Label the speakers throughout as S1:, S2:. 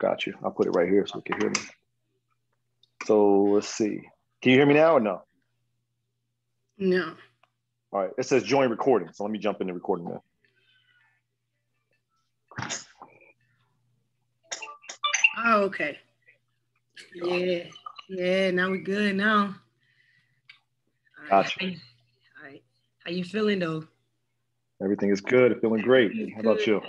S1: Got you. I'll put it right here so we can hear me. So let's see. Can you hear me now or no?
S2: No.
S1: All right. It says join recording. So let me jump into recording now.
S2: Oh, okay. Yeah. Now we're good now.
S1: Gotcha.
S2: All right. How you feeling though?
S1: Everything is good. Feeling great. How about you?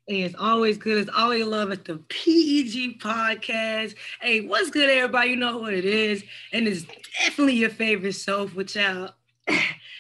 S2: Hey, it's always good. It's always love at the P.E.G podcast. Hey, what's good, everybody? You know what it is. And it's definitely your favorite self, which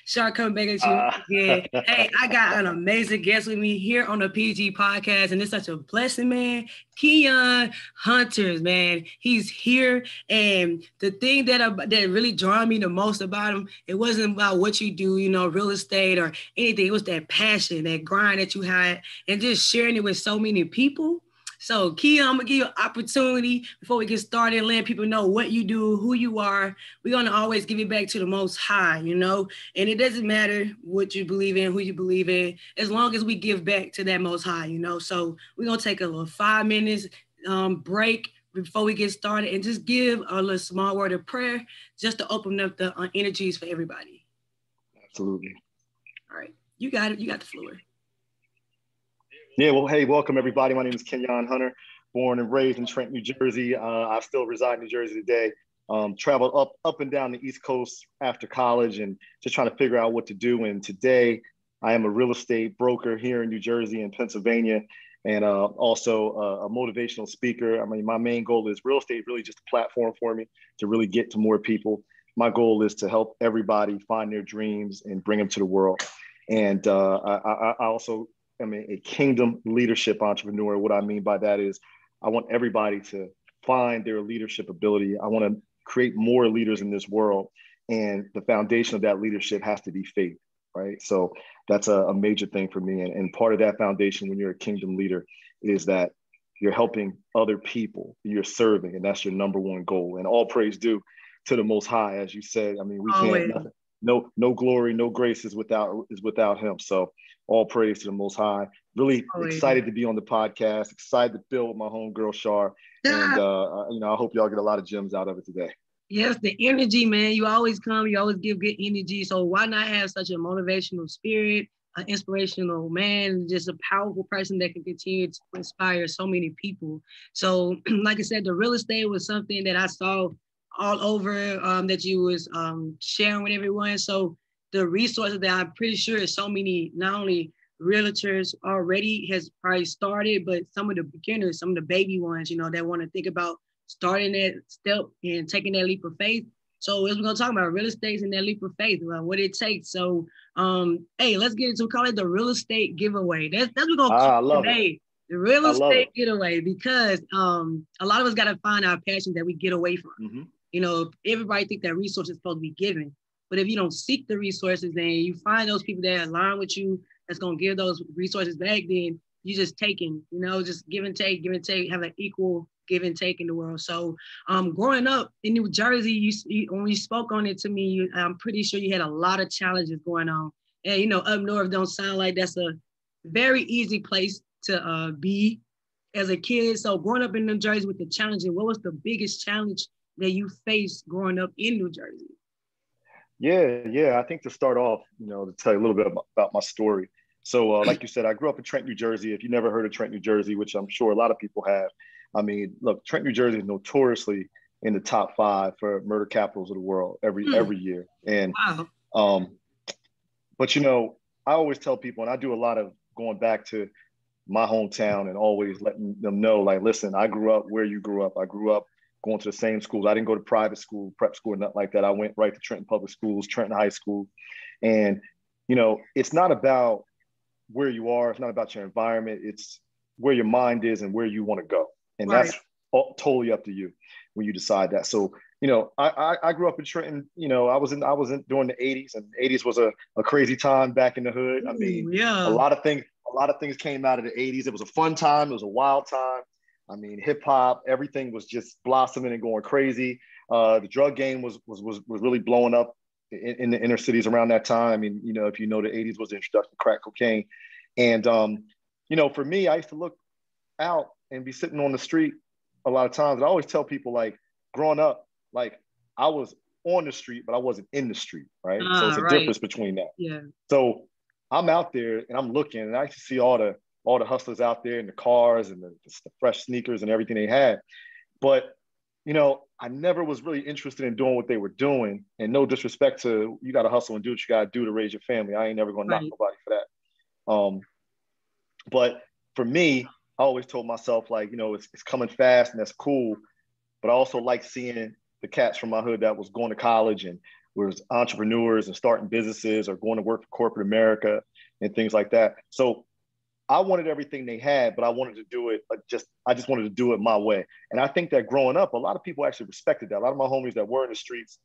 S2: Shark coming back at you again. Hey, I got an amazing guest with me here on the P.E.G podcast, and it's such a blessing, man. Kenyon Hunter, man. He's here, and the thing that really drew me the most about him, it wasn't about what you do, real estate or anything. It was that passion, that grind that you had, and just sharing it with so many people. So, Keon, I'm going to give you an opportunity before we get started and let people know what you do, who you are. We're going to always give it back to the Most High, and it doesn't matter what you believe in, who you believe in, as long as we give back to that Most High, So we're going to take a little 5 minutes break before we get started and just give a little small word of prayer just to open up the energies for everybody.
S1: Absolutely.
S2: All right. You got it. You got the floor.
S1: Yeah, well, hey, welcome everybody. My name is Kenyon Hunter, born and raised in Trenton, New Jersey. I still reside in New Jersey today. Traveled up and down the East Coast after college and just trying to figure out what to do. And today I am a real estate broker here in New Jersey and Pennsylvania, and also a motivational speaker. I mean, my main goal is real estate, really just a platform for me to really get to more people. My goal is to help everybody find their dreams and bring them to the world. And I also am a kingdom leadership entrepreneur. What I mean by that is I want everybody to find their leadership ability. I want to create more leaders in this world. And the foundation of that leadership has to be faith, right? So that's a major thing for me. And part of that foundation when you're a kingdom leader is that you're helping other people, you're serving, and that's your number one goal. And all praise due to the Most High, as you said. I mean, we can't, nothing, no glory, no grace is without him. So all praise to the Most High. Really excited to be on the podcast, excited to build with my homegirl, Shar. And, I hope y'all get a lot of gems out of it today.
S2: Yes, the energy, man. You always come, you always give good energy. So why not have such a motivational spirit, an inspirational man, just a powerful person that can continue to inspire so many people. So like I said, the real estate was something that I saw all over that you was sharing with everyone. So the resources that I'm pretty sure so many, not only realtors already has probably started, but some of the beginners, some of the baby ones, that want to think about starting that step and taking that leap of faith. So as we're going to talk about real estate and that leap of faith, what it takes. So, hey, let's get into, call it the real estate giveaway. That's what we're going to call it today. The real estate getaway, because a lot of us got to find our passions that we get away from. Mm-hmm. Everybody think that resources are supposed to be given. But if you don't seek the resources and you find those people that align with you, that's going to give those resources back, then you just taking, just give and take, have an equal give and take in the world. So growing up in New Jersey, when you spoke on it to me, I'm pretty sure you had a lot of challenges going on. And, up north don't sound like that's a very easy place to be as a kid. So growing up in New Jersey with the challenges, what was the biggest challenge that you faced growing up in New Jersey?
S1: Yeah. I think to start off, to tell you a little bit about my story. So like you said, I grew up in Trenton, New Jersey. If you never heard of Trenton, New Jersey, which I'm sure a lot of people have, I mean, look, Trenton, New Jersey is notoriously in the top 5 for murder capitals of the world every year. And,
S2: wow.
S1: But, I always tell people, and I do a lot of going back to my hometown and always letting them know, like, listen, I grew up where you grew up. I grew up going to the same schools. I didn't go to private school, prep school, nothing like that. I went right to Trenton Public Schools, Trenton High School. And, it's not about where you are. It's not about your environment. It's where your mind is and where you want to go. And that's totally up to you when you decide that. So, I grew up in Trenton. I was in during the 80s, and 80s was a crazy time back in the hood. I mean, a lot of things came out of the 80s. It was a fun time. It was a wild time. I mean, hip hop, everything was just blossoming and going crazy. The drug game was really blowing up in the inner cities around that time. I mean, if the 80s was the introduction of crack cocaine. And, for me, I used to look out and be sitting on the street a lot of times, and I always tell people, like, growing up, like, I was on the street, but I wasn't in the street, right? So it's a difference between that.
S2: Yeah.
S1: So I'm out there and I'm looking, and I see all the hustlers out there in the cars and the fresh sneakers and everything they had. But, you know, I never was really interested in doing what they were doing. And no disrespect to, you got to hustle and do what you got to do to raise your family. I ain't never going to knock nobody for that. But for me, I always told myself, like, you know, it's coming fast and that's cool. But I also like seeing the cats from my hood that was going to college and was entrepreneurs and starting businesses or going to work for corporate America and things like that. So I wanted everything they had, but I wanted to do it I just wanted to do it my way. And I think that growing up, a lot of people actually respected that. A lot of my homies that were in the streets,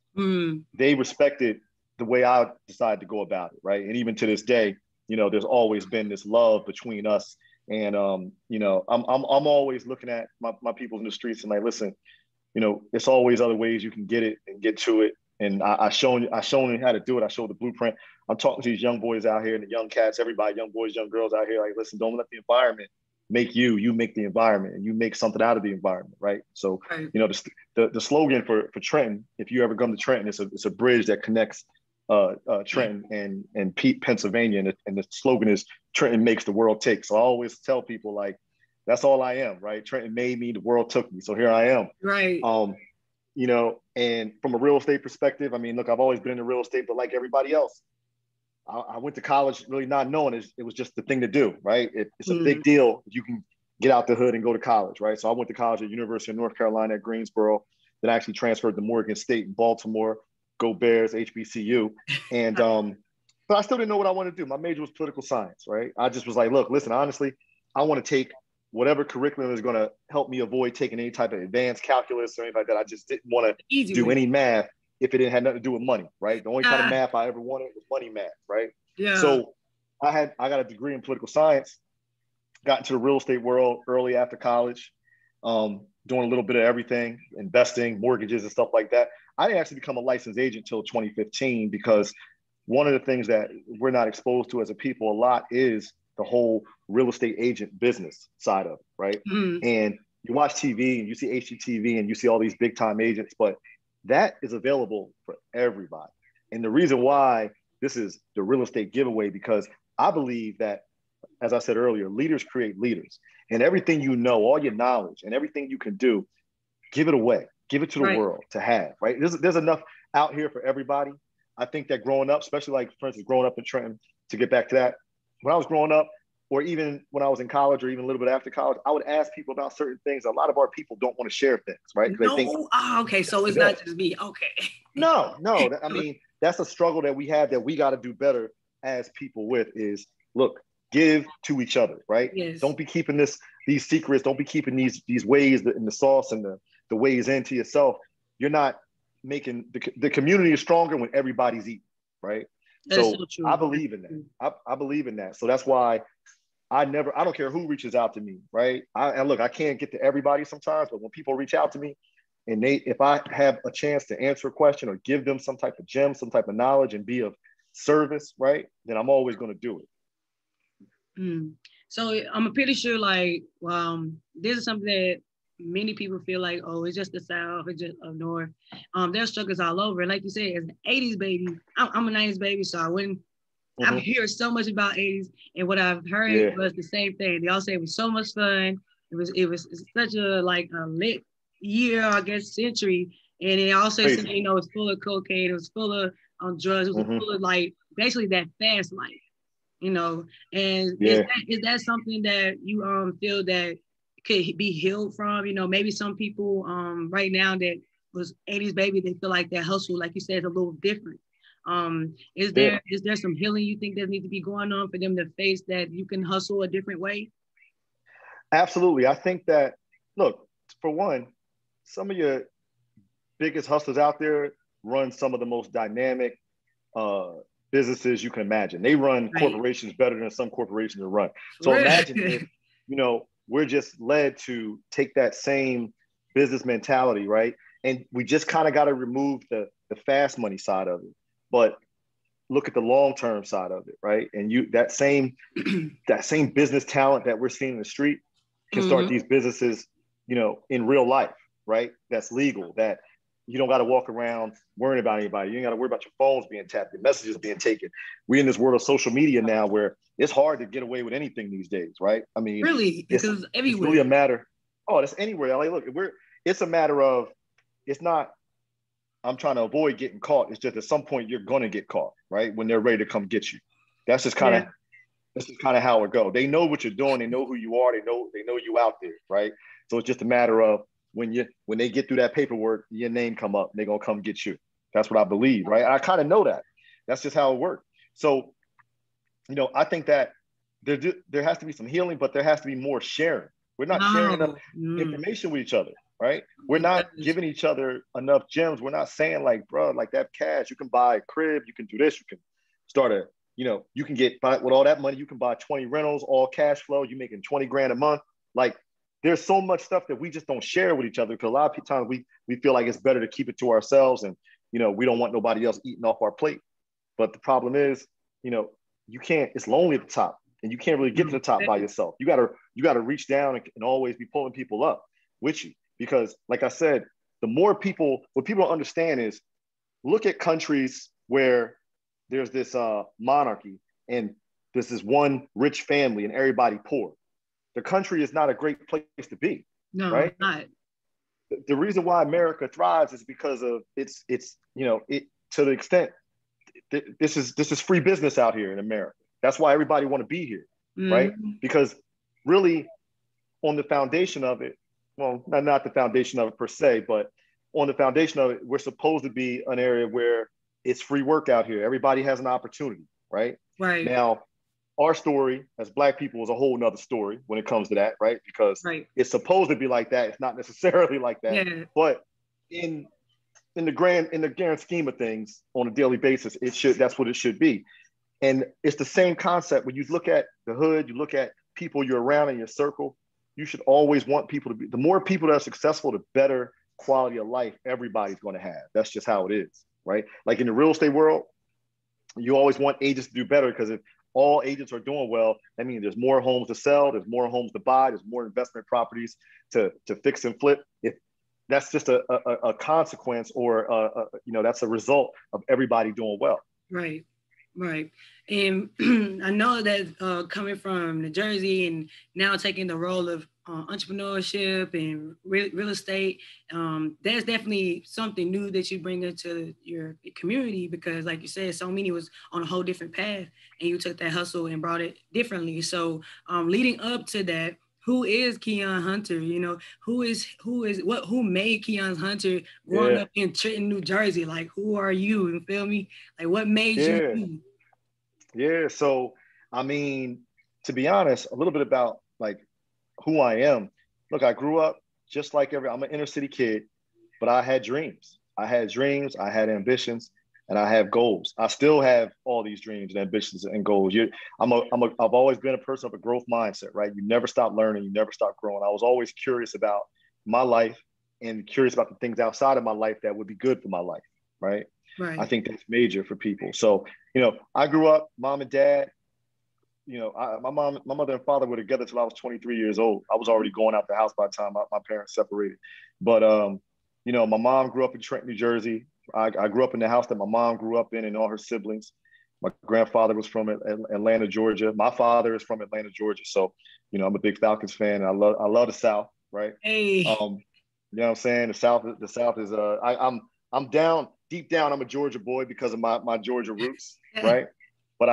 S1: they respected the way I decided to go about it, right? And even to this day, you know, there's always been this love between us. And you know, I'm always looking at my people in the streets and like, listen, you know, it's always other ways you can get it and get to it. And I shown you how to do it. I showed the blueprint. I'm talking to these young boys out here and the young cats, everybody, young boys, young girls out here. Like, listen, don't let the environment make you. You make the environment, and you make something out of the environment, right? So, you know, the slogan for Trenton, if you ever come to Trenton, it's a bridge that connects Trenton and Pennsylvania, and the slogan is Trenton makes the world tick. So I always tell people, like, that's all I am, right? Trenton made me, the world took me. So here I am.
S2: Right.
S1: You know, and from a real estate perspective, I mean, look, I've always been in real estate, but like everybody else, I went to college really not knowing it was just the thing to do, right? It's a big deal if you can get out the hood and go to college, right? So I went to college at University of North Carolina at Greensboro, then I actually transferred to Morgan State in Baltimore, go Bears, HBCU. And, but I still didn't know what I wanted to do. My major was political science, right? I just was like, look, listen, honestly, I want to take whatever curriculum is going to help me avoid taking any type of advanced calculus or anything like that. I just didn't want to do any math if it didn't have nothing to do with money, right? The only kind of math I ever wanted was money math, right?
S2: Yeah.
S1: So I got a degree in political science, got into the real estate world early after college, doing a little bit of everything, investing, mortgages and stuff like that. I didn't actually become a licensed agent until 2015 because one of the things that we're not exposed to as a people a lot is the whole real estate agent business side of it, right? And you watch TV and you see HGTV and you see all these big time agents, but that is available for everybody. And the reason why this is the real estate giveaway, because I believe that, as I said earlier, leaders create leaders, and everything you know, all your knowledge and everything you can do, give it away, give it to the world to have, right? There's enough out here for everybody. I think that growing up, especially like, for instance, growing up in Trenton, to get back to that, when I was growing up, or even when I was in college or even a little bit after college, I would ask people about certain things. A lot of our people don't want to share things, right?
S2: No, okay, so it's not just me, okay.
S1: No, I mean, that's a struggle that we have that we got to do better as people with is, look, give to each other, right?
S2: Yes.
S1: Don't be keeping these secrets. Don't be keeping these ways in the sauce and the ways into yourself. You're not making, the community is stronger when everybody's eating, right? So true. I believe in that. I believe in that. So that's why I don't care who reaches out to me, right? And look, I can't get to everybody sometimes, but when people reach out to me and if I have a chance to answer a question or give them some type of gem, some type of knowledge and be of service, right? Then I'm always going to do it.
S2: So I'm pretty sure like, this is something that many people feel like, oh, it's just the South, it's just up North. There's struggles all over. And like you said, as an 80s baby, I'm a 90s baby, so I wouldn't, I've heard so much about 80s, and what I've heard was the same thing. They all say it was so much fun. It was such a lit year, I guess, century. And they also say, you know, it was full of cocaine, it was full of drugs, it was full of like basically that fast life, you know. And is that something that you feel that could be healed from? You know, maybe some people right now that was 80s baby, they feel like that hustle, like you said, is a little different. Is there some healing you think that needs to be going on for them to face that you can hustle a different way?
S1: Absolutely. I think that, look, for one, some of your biggest hustlers out there run some of the most dynamic businesses you can imagine. They run corporations better than some corporations to run. So imagine if, you know, we're just led to take that same business mentality, right? And we just kind of got to remove the fast money side of it, but look at the long-term side of it, right? And that same business talent that we're seeing in the street can start these businesses in real life, right? That's legal, that you don't got to walk around worrying about anybody. You ain't got to worry about your phones being tapped, your messages being taken. We're in this world of social media now where it's hard to get away with anything these days, right? I mean,
S2: really, because
S1: it's really a matter. Oh, that's anywhere. Like, look, it's a matter of, it's not, I'm trying to avoid getting caught. It's just at some point you're going to get caught, right? When they're ready to come get you. That's just kind of, This is kind of how it goes. They know what you're doing. They know who you are. They know you out there, right? So it's just a matter of when they get through that paperwork, your name come up, they're gonna come get you. That's what I believe, right? I kind of know that. That's just how it works. So, I think that there has to be some healing, but there has to be more sharing. We're not sharing enough information with each other, right? We're not giving each other enough gems. We're not saying like, bro, like that cash, you can buy a crib, you can do this, you can start you can get with all that money, you can buy 20 rentals, all cash flow, you're making 20 grand a month. Like, there's so much stuff that we just don't share with each other, because a lot of times we feel like it's better to keep it to ourselves, and we don't want nobody else eating off our plate. But the problem is, you can't, it's lonely at the top, and you can't really get to the top by yourself. You gotta reach down and always be pulling people up with you. Because like I said, what people don't understand is, look at countries where there's this monarchy and there's this one rich family and everybody poor. The country is not a great place to be.
S2: No,
S1: right?
S2: Not.
S1: The reason why America thrives is because of it's to the extent this is free business out here in America. That's why everybody want to be here, right? Because really, on the foundation of it, well, not the foundation of it per se, but on the foundation of it, we're supposed to be an area where it's free work out here. Everybody has an opportunity, right?
S2: Right.
S1: Now, our story as Black people is a whole nother story when it comes to that, right? Because it's supposed to be like that. It's not necessarily like that. Yeah. But in the grand scheme of things, on a daily basis, that's what it should be. And it's the same concept. When you look at the hood, you look at people you're around in your circle, you should always want people to be, the more people that are successful, the better quality of life everybody's going to have. That's just how it is, right? Like in the real estate world, you always want agents to do better, because if all agents are doing well, that means there's more homes to sell, there's more homes to buy, there's more investment properties to fix and flip. If that's just a consequence, or that's a result of everybody doing well.
S2: Right. And I know that coming from New Jersey and now taking the role of entrepreneurship and real estate, that's definitely something new that you bring into your community, because like you said, so many was on a whole different path and you took that hustle and brought it differently. So leading up to that, who is Keon Hunter? Who made Keon Hunter growing up in Trenton, New Jersey? Like, who are you? You feel me? Like, what made you?
S1: Yeah. So, I mean, to be honest, a little bit about like who I am. Look, I grew up just like I'm an inner city kid, but I had dreams. I had ambitions, and I have goals. I still have all these dreams and ambitions and goals. I've always been a person of a growth mindset, right? You never stop learning, you never stop growing. I was always curious about my life and curious about the things outside of my life that would be good for my life, right?
S2: Right.
S1: I think that's major for people. So, I grew up, mom and dad, my mother and father were together till I was 23 years old. I was already going out the house by the time my parents separated. But, my mom grew up in Trenton, New Jersey. I grew up in the house that my mom grew up in, and all her siblings. My grandfather was from Atlanta, Georgia. My father is from Atlanta, Georgia. So, I'm a big Falcons fan. And I love the South, right?
S2: Hey.
S1: You know what I'm saying? The South is I'm down deep down. I'm a Georgia boy because of my Georgia roots, right? But a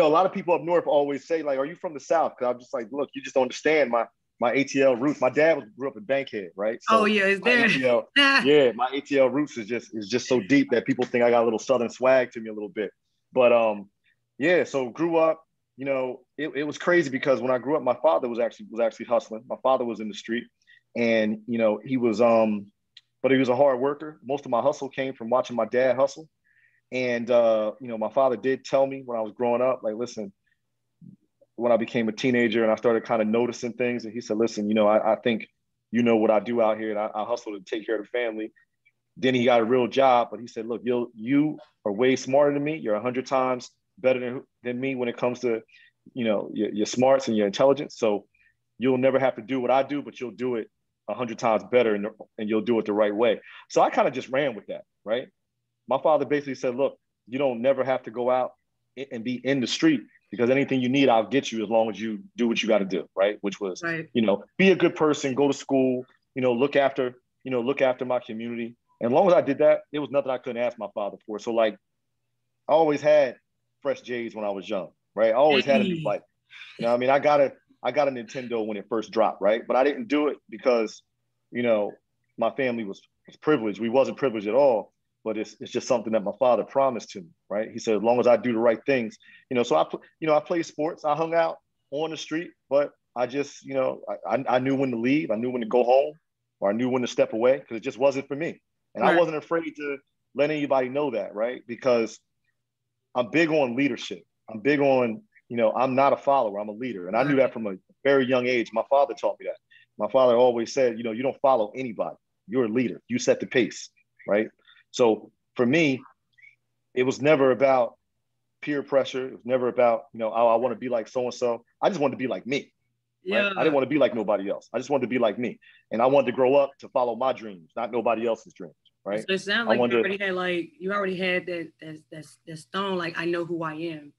S1: lot of people up north always say, like, are you from the South? Because I'm just like, look, you just don't understand my ATL roots. My dad grew up in Bankhead, right?
S2: So is there?
S1: My ATL roots is just so deep that people think I got a little Southern swag to me a little bit. But so grew up, it was crazy because when I grew up, my father was actually hustling. My father was in the street, and he was but he was a hard worker. Most of my hustle came from watching my dad hustle. And, my father did tell me when I was growing up, like, listen, when I became a teenager and I started kind of noticing things, and he said, listen, I think, what I do out here, and I hustle to take care of the family. Then he got a real job, but he said, look, you are way smarter than me. You're 100 times better than me when it comes to, your smarts and your intelligence. So you'll never have to do what I do, but you'll do it 100 times better, and you'll do it the right way. So I kind of just ran with that, right? My father basically said, look, you don't never have to go out and be in the street, because anything you need, I'll get you, as long as you do what you got to do, right? Which was,
S2: Right.
S1: Be a good person, go to school, look after my community. And as long as I did that, there was nothing I couldn't ask my father for. So like, I always had fresh J's when I was young, right? I always had a new bike. I mean, I got a Nintendo when it first dropped, right? But I didn't do it because, my family was privileged. We wasn't privileged at all, but it's just something that my father promised to me, right? He said, as long as I do the right things, so I played sports. I hung out on the street, but I just, I knew when to leave. I knew when to go home, or I knew when to step away, because it just wasn't for me. And I wasn't afraid to let anybody know that, right? Because I'm big on leadership. I'm big on, I'm not a follower, I'm a leader. And I knew that from a very young age. My father taught me that. My father always said, you don't follow anybody. You're a leader. You set the pace, right? So for me, it was never about peer pressure. It was never about, I want to be like so-and-so. I just wanted to be like me. Right? I didn't want to be like nobody else. I just wanted to be like me. And I wanted to grow up to follow my dreams, not nobody else's dreams. Right. So
S2: it sounds like you already had that stone, like, I know who I am,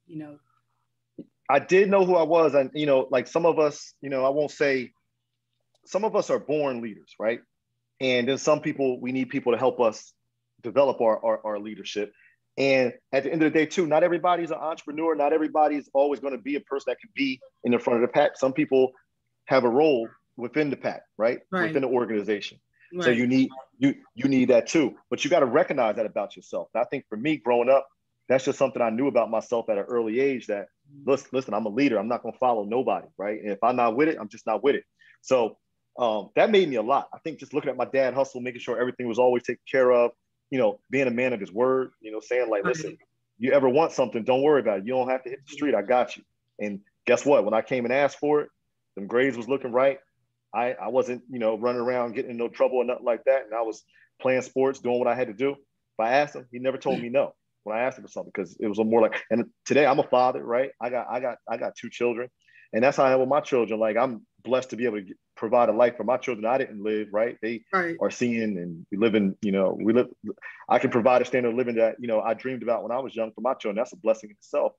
S1: I did know who I was. And, like some of us, I won't say, some of us are born leaders, right? And then some people, we need people to help us develop our leadership. And at the end of the day too, not everybody's an entrepreneur. Not everybody's always going to be a person that can be in the front of the pack. Some people have a role within the pack, right? Within the organization. Right. So you need that too, but you got to recognize that about yourself. And I think for me growing up, that's just something I knew about myself at an early age, that listen, I'm a leader. I'm not going to follow nobody. Right. And if I'm not with it, I'm just not with it. So that made me a lot. I think just looking at my dad hustle, making sure everything was always taken care of, being a man of his word, saying like, listen, you ever want something, don't worry about it. You don't have to hit the street. I got you. And guess what? When I came and asked for it, them grades was looking right. I wasn't, running around getting in no trouble or nothing like that. And I was playing sports, doing what I had to do. If I asked him, he never told me no when I asked him for something, because it was more like, and today I'm a father, right? I got 2 children, and that's how I am with my children. Like, I'm blessed to be able to provide a life for my children I didn't live, right? They are seeing, and we live in, I can provide a standard of living that, I dreamed about when I was young for my children. That's a blessing in itself.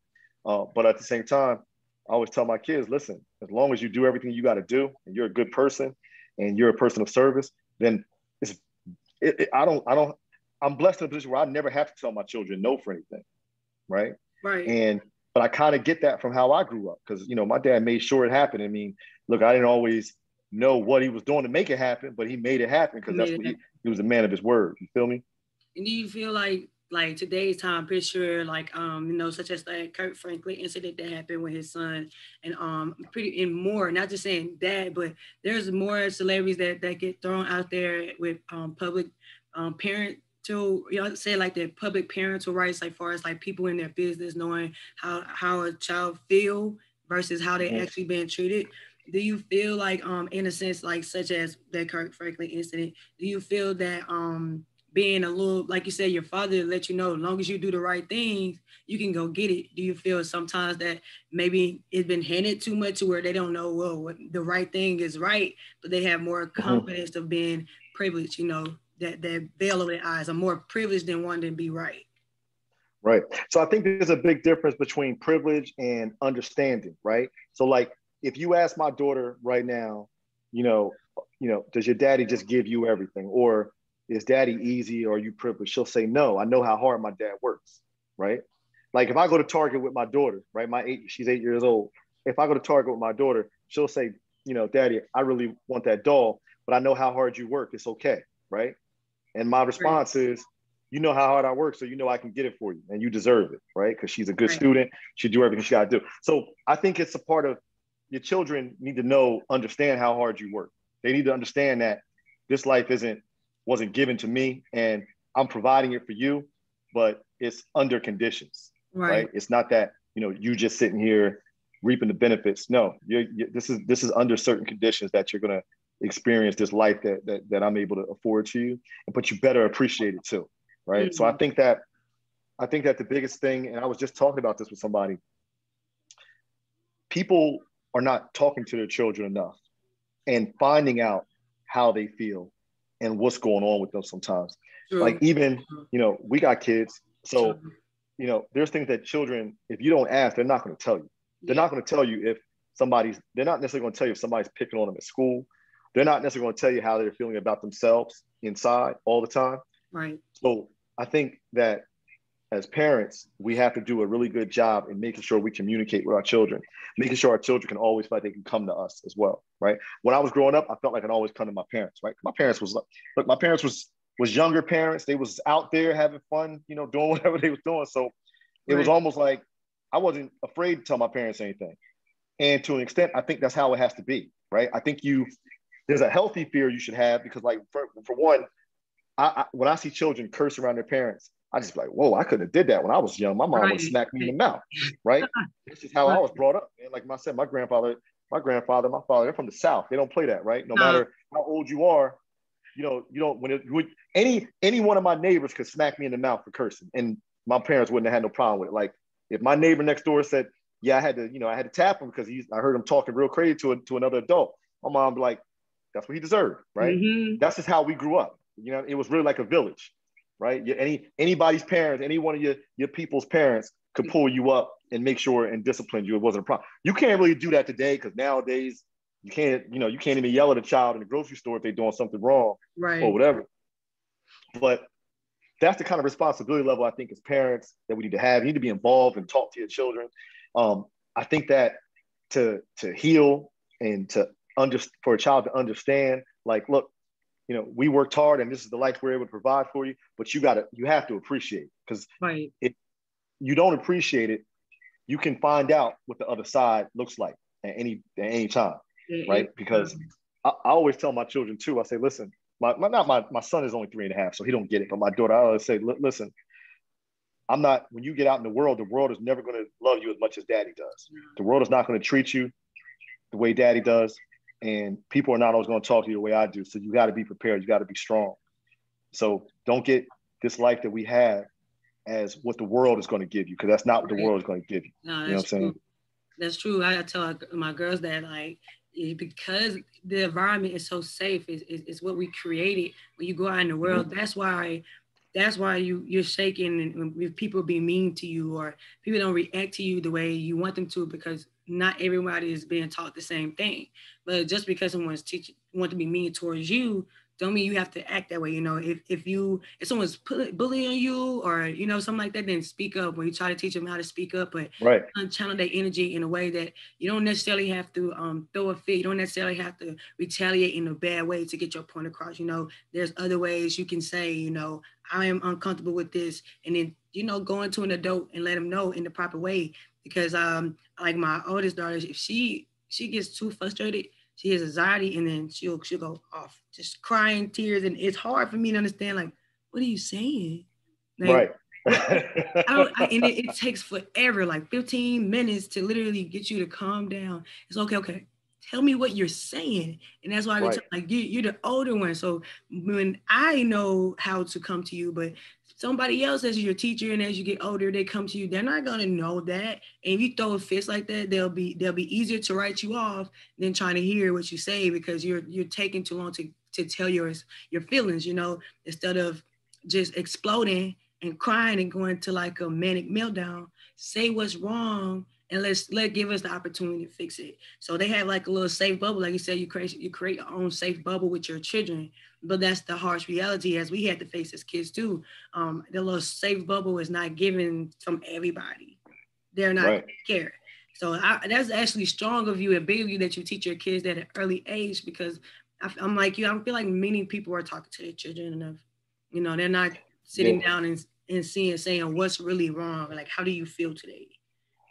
S1: But at the same time, I always tell my kids, listen, as long as you do everything you got to do, and you're a good person, and you're a person of service, then I'm blessed in a position where I never have to tell my children no for anything, right? Right. But I kind of get that from how I grew up, because, my dad made sure it happened. I mean, look, I didn't always know what he was doing to make it happen, but he made it happen, because that's what he was a man of his word. You feel me?
S2: And do you feel like today's time picture, like, such as that Kirk Franklin incident that happened with his son, and more, not just saying that, but there's more celebrities that get thrown out there with public parental, say like the public parental rights, like far as like people in their business knowing how a child feel versus how they actually being treated. Do you feel like, in a sense, like such as that Kirk Franklin incident, do you feel that being a little, like you said, your father let you know, as long as you do the right things, you can go get it? Do you feel sometimes that maybe it's been handed too much to where they don't know, well, what the right thing is right, but they have more confidence of being privileged, that veil over their eyes, are more privileged than wanting to be right?
S1: Right. So I think there's a big difference between privilege and understanding, right? So like, if you ask my daughter right now, does your daddy just give you everything? Or is daddy easy, or are you privileged? She'll say, no, I know how hard my dad works, right? Like if I go to Target with my daughter, right? She's 8 years old. If I go to Target with my daughter, she'll say, daddy, I really want that doll, but I know how hard you work. It's okay, right? And my response is, you know how hard I work, so I can get it for you, and you deserve it, right? Because she's a good student. She do everything she got to do. So I think it's a part of, your children need to understand how hard you work. They need to understand that this life wasn't given to me, and I'm providing it for you, but it's under conditions, right? It's not that, you just sitting here reaping the benefits. No, this is under certain conditions that you're going to experience this life that I'm able to afford to you, but you better appreciate it too, right? So I think that the biggest thing, and I was just talking about this with somebody, people are not talking to their children enough, and finding out how they feel and what's going on with them sometimes.
S2: True.
S1: Like even, we got kids. So, there's things that children, if you don't ask, they're not going to tell you. They're not going to tell you if they're not necessarily going to tell you if somebody's picking on them at school. They're not necessarily going to tell you how they're feeling about themselves inside all the time.
S2: Right.
S1: So I think that as parents, we have to do a really good job in making sure we communicate with our children, making sure our children can always feel like they can come to us as well, right? When I was growing up, I felt like I could always come to my parents, right? My parents was younger parents. They was out there having fun, doing whatever they was doing. So it was almost like I wasn't afraid to tell my parents anything. And to an extent, I think that's how it has to be, right? I think there's a healthy fear you should have because, like, for one, when I see children curse around their parents, I just be like, whoa, I couldn't have did that when I was young. My mom would have smacked me in the mouth, right? This is how I was brought up. And like I said, my grandfather, my father, they're from the South. They don't play that, right? No matter how old you are, you don't, when any one of my neighbors could smack me in the mouth for cursing. And my parents wouldn't have had no problem with it. Like if my neighbor next door said, yeah, I had to tap him because I heard him talking real crazy to another adult. My mom would be like, that's what he deserved, right?
S2: Mm-hmm.
S1: That's just how we grew up. It was really like a village, right? Anybody's parents, any one of your people's parents could pull you up and make sure and discipline you. It wasn't a problem. You can't really do that today because nowadays you can't even yell at a child in the grocery store if they're doing something wrong or whatever. But that's the kind of responsibility level I think as parents that we need to have. You need to be involved and talk to your children. I think that to heal and for a child to understand, like, look, we worked hard and this is the life we're able to provide for you, but you have to appreciate it because if you don't appreciate it, you can find out what the other side looks like at any time, right? Because I always tell my children too, I say, listen, my son is only 3.5, so he don't get it, but my daughter, I always say, listen, when you get out in the world is never going to love you as much as daddy does. The world is not going to treat you the way daddy does. And people are not always going to talk to you the way I do. So you got to be prepared. You got to be strong. So don't get this life that we have as what the world is going to give you, because that's not what the world is going to give you.
S2: No,
S1: you know what I'm saying?
S2: That's true. I tell my girls that, like, because the environment is so safe, is what we created. When you go out in the world, that's why you're shaking, and when people be mean to you or people don't react to you the way you want them to, because not everybody is being taught the same thing. But just because someone's want to be mean towards you, don't mean you have to act that way. If someone's bullying you or something like that, then speak up. When you try to teach them how to speak up, but channel their energy in a way that you don't necessarily have to throw a fit. You don't necessarily have to retaliate in a bad way to get your point across. There's other ways you can say, I am uncomfortable with this, and then go into an adult and let them know in the proper way. Because like my oldest daughter, if she gets too frustrated, she has anxiety, and then she'll go off, just crying, tears, and it's hard for me to understand. Like, what are you saying? Like, and it takes forever, like 15 minutes, to literally get you to calm down. It's okay. Tell me what you're saying, and that's why you're the older one. So when I know how to come to you, but somebody else as your teacher, and as you get older, they come to you, they're not gonna know that. And if you throw a fist like that, they'll be easier to write you off than trying to hear what you say, because you're taking too long to tell your feelings, instead of just exploding and crying and going to like a manic meltdown. Say what's wrong, and give us the opportunity to fix it. So they have like a little safe bubble, like you said, you create your own safe bubble with your children. But that's the harsh reality, as we had to face as kids too. The little safe bubble is not given from everybody. They're not care. So that's actually strong of you and big of you that you teach your kids that at an early age, because I'm like you. I feel like many people are talking to their children enough. They're not sitting down and saying what's really wrong. Like, how do you feel today?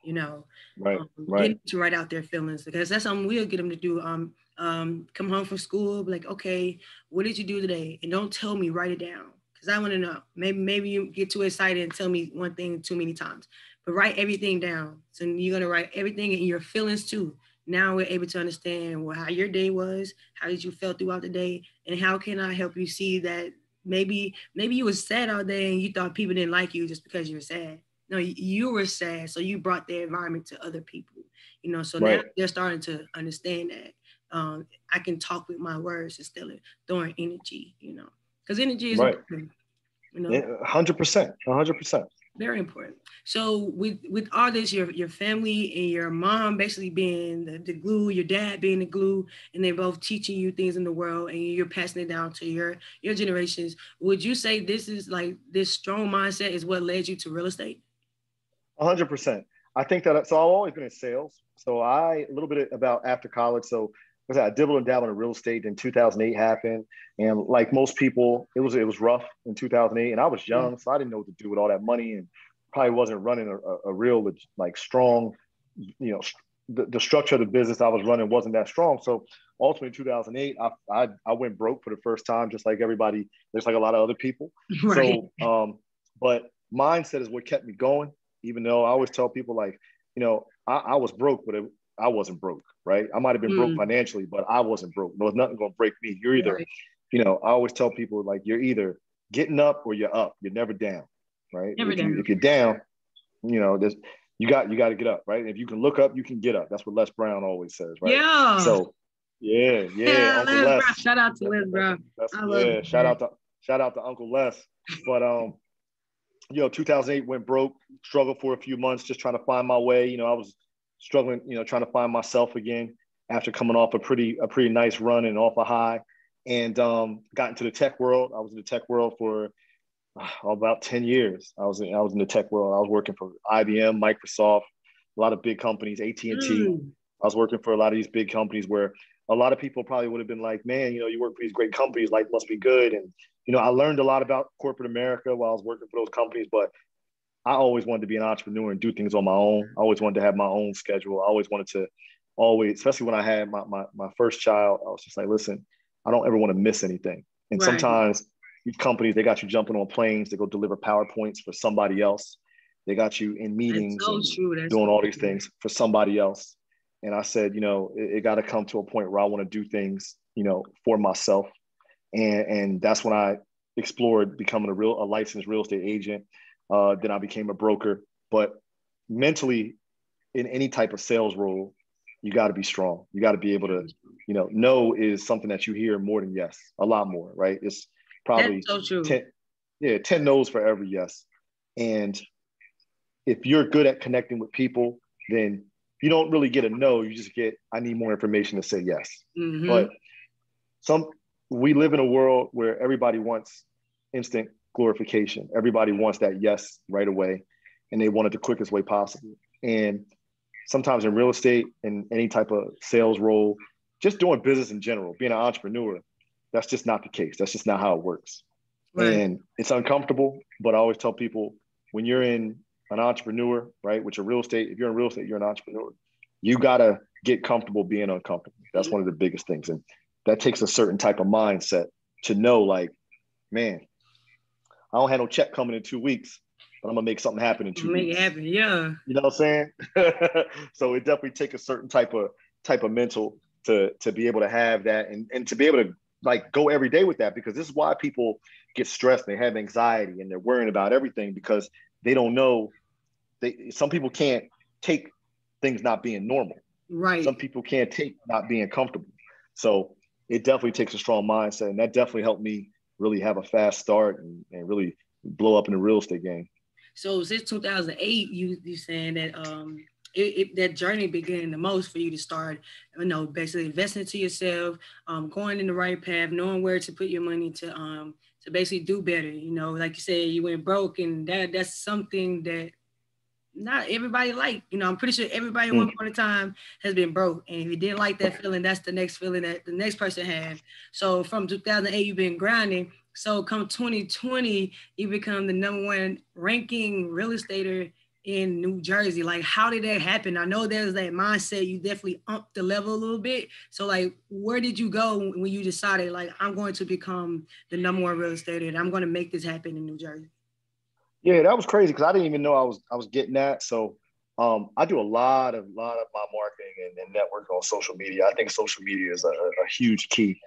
S2: Getting to write out their feelings, because that's something we'll get them to do. Come home from school, be like, okay, what did you do today? And don't tell me, write it down, because I want to know. Maybe you get too excited and tell me one thing too many times, but write everything down. So you're gonna write everything and your feelings too. Now we're able to understand how your day was, how did you feel throughout the day, and how can I help you see that maybe you was sad all day and you thought people didn't like you just because you were sad. No, you were sad, so you brought the environment to other people. So now they're starting to understand that. I can talk with my words instead of throwing energy, because energy is
S1: Right.
S2: important,
S1: 100%, 100%.
S2: very important. So with all this, your family and your mom basically being the glue, your dad being the glue, and they're both teaching you things in the world, and you're passing it down to your generations. Would you say this is like this strong mindset is what led you to real estate?
S1: 100%. I think that, so I've always been in sales. So a little bit about after college. So I dibbled and dabbled in real estate. Then 2008 happened. And like most people, it was rough in 2008. And I was young, so I didn't know what to do with all that money, and probably wasn't running a real like strong, the structure of the business I was running wasn't that strong. So ultimately in 2008, I went broke for the first time, just like everybody, just like a lot of other people. Right. So, but mindset is what kept me going. Even though I always tell people, like, I was broke, but I wasn't broke, right? I might have been broke financially, but I wasn't broke. There was nothing going to break me. You're either, I always tell people, like, you're either getting up or you're up. You're never down, right? If you're down, there's you got to get up, right? And if you can look up, you can get up. That's what Les Brown always says, right?
S2: Yeah.
S1: So yeah, Uncle Les.
S2: Shout out to Les Brown.
S1: Shout out to Uncle Les. But 2008 went broke, struggled for a few months, just trying to find my way. I was struggling, trying to find myself again after coming off a pretty nice run and off a high, and got into the tech world. I was in the tech world for about 10 years. I was in the tech world. I was working for IBM, Microsoft, a lot of big companies, AT&T. I was working for a lot of these big companies where a lot of people probably would have been like, man, you work for these great companies, life must be good. And, I learned a lot about corporate America while I was working for those companies, but I always wanted to be an entrepreneur and do things on my own. I always wanted to have my own schedule. I always wanted to especially when I had my first child, I was just like, listen, I don't ever want to miss anything. And sometimes these companies, they got you jumping on planes to go deliver PowerPoints for somebody else. They got you in meetings doing all these things for somebody else. And I said, it got to come to a point where I want to do things, for myself. And that's when I explored becoming a licensed real estate agent. Then I became a broker. But mentally, in any type of sales role, you got to be strong. You got to be able to, no is something that you hear more than yes, a lot more, right? It's probably 10 no's for every yes. And if you're good at connecting with people, then you don't really get a no. You just get, I need more information to say yes. Mm-hmm. But we live in a world where everybody wants instant glorification. Everybody wants that yes right away, and they want it the quickest way possible. And sometimes in real estate and any type of sales role, just doing business in general, being an entrepreneur, that's just not the case. That's just not how it works. Right. And it's uncomfortable, but I always tell people, when you're in an entrepreneur, right, which is real estate, if you're in real estate, you're an entrepreneur. You got to get comfortable being uncomfortable. That's one of the biggest things. And that takes a certain type of mindset to know, like, man, I don't have no check coming in 2 weeks, but I'm going to make something happen in 2 weeks.
S2: Make it happen, yeah.
S1: You know what I'm saying? So it definitely takes a certain type of mental to be able to have that and to be able to, like, go every day with that, because this is why people get stressed. They have anxiety and they're worrying about everything because they don't know. Some people can't take things not being normal.
S2: Right.
S1: Some people can't take not being comfortable. So it definitely takes a strong mindset. And that definitely helped me really have a fast start and really blow up in the real estate game.
S2: So since 2008, you saying that that journey began the most for you to start, basically investing into yourself, going in the right path, knowing where to put your money to basically do better. Like you said, you went broke, and that's something that not everybody like. I'm pretty sure everybody at one point in time has been broke, and if you didn't like that feeling, that's the next feeling that the next person had. So from 2008, you've been grinding. So come 2020, you become the #1 ranking real estater in New Jersey. Like, how did that happen? I know there's that mindset. You definitely upped the level a little bit. So, like, where did you go when you decided, like, I'm going to become the #1 real estater and I'm going to make this happen in New Jersey?
S1: Yeah, that was crazy because I didn't even know I was getting that. So I do a lot of my marketing and network on social media. I think social media is a huge key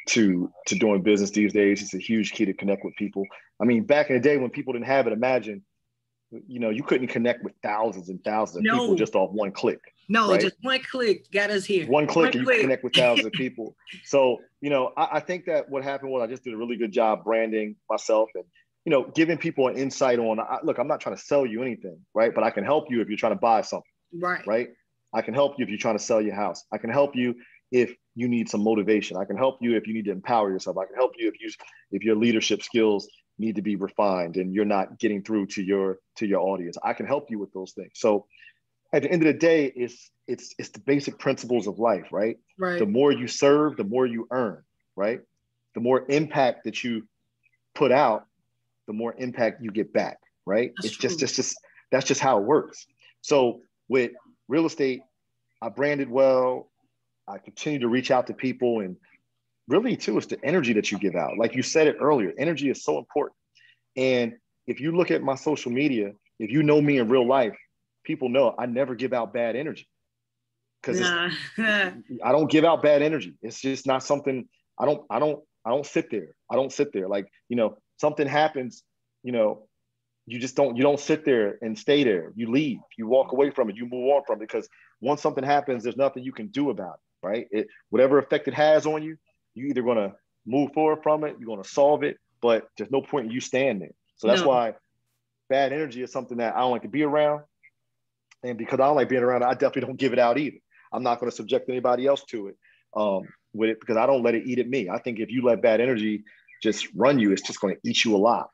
S1: to doing business these days. It's a huge key to connect with people. I mean, back in the day when people didn't have it, imagine, you couldn't connect with thousands and thousands of people just off one click.
S2: No,
S1: right?
S2: just one click got us here.
S1: One click
S2: One
S1: and you
S2: click.
S1: connect with thousands of people. So, I think that what happened was I just did a really good job branding myself and, giving people an insight on, look, I'm not trying to sell you anything, right? But I can help you if you're trying to buy something,
S2: Right.
S1: right? I can help you if you're trying to sell your house. I can help you if you need some motivation. I can help you if you need to empower yourself. I can help you if your leadership skills need to be refined and you're not getting through to your audience. I can help you with those things. So at the end of the day, it's the basic principles of life, right?
S2: Right.
S1: The more you serve, the more you earn, right? The more impact that you put out, the more impact you get back, right?
S2: That's
S1: It's
S2: true.
S1: just that's just how it works. So with real estate, I branded well. I continue to reach out to people, and really too, it's the energy that you give out. Like you said it earlier, energy is so important. And if you look at my social media, if you know me in real life, people know I never give out bad energy because
S2: Nah.
S1: I don't give out bad energy. It's just not something I don't sit there. I don't sit there. Like, something happens, you don't sit there and stay there. You leave, you walk away from it, you move on from it, because once something happens, there's nothing you can do about it, right? Whatever effect it has on you, you're either going to move forward from it, you're going to solve it, but there's no point in you staying there. So that's why bad energy is something that I don't like to be around. And because I don't like being around it, I definitely don't give it out either. I'm not going to subject anybody else to it with it, because I don't let it eat at me. I think if you let bad energy just run you, it's just going to eat you alive.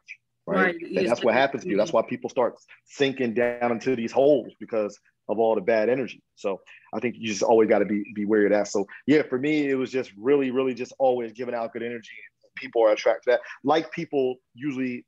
S1: Right.
S2: Yes,
S1: that's what happens to you. That's why people start sinking down into these holes, because of all the bad energy. So I think you just always got to be wary of that. So yeah, for me, it was just really, really just always giving out good energy, and people are attracted to that. Like, people usually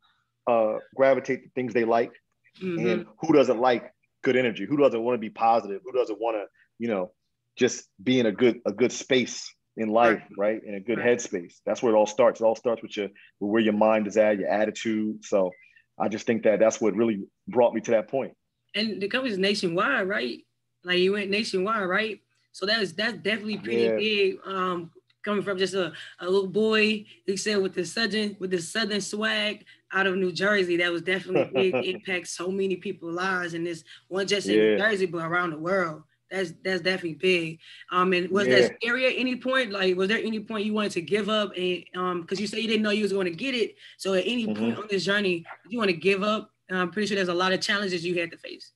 S1: gravitate to things they like.
S2: Mm-hmm.
S1: And who doesn't like good energy? Who doesn't want to be positive? Who doesn't want to, just be in a good space in life, right? In a good headspace. That's where it all starts. It all starts with where your mind is at, your attitude. So I just think that that's what really brought me to that point.
S2: And the company's nationwide, right? Like, you went nationwide, right? So that's definitely pretty big. Coming from just a little boy, he said, with the southern swag out of New Jersey, that was definitely big. Impact so many people's lives, and this one just in New Jersey, but around the world. That's definitely big. And was that scary at any point? Like, was there any point you wanted to give up? And because you said you didn't know you was going to get it, so at any point on this journey, did you want to give up? I'm pretty sure there's a lot of challenges you had to face.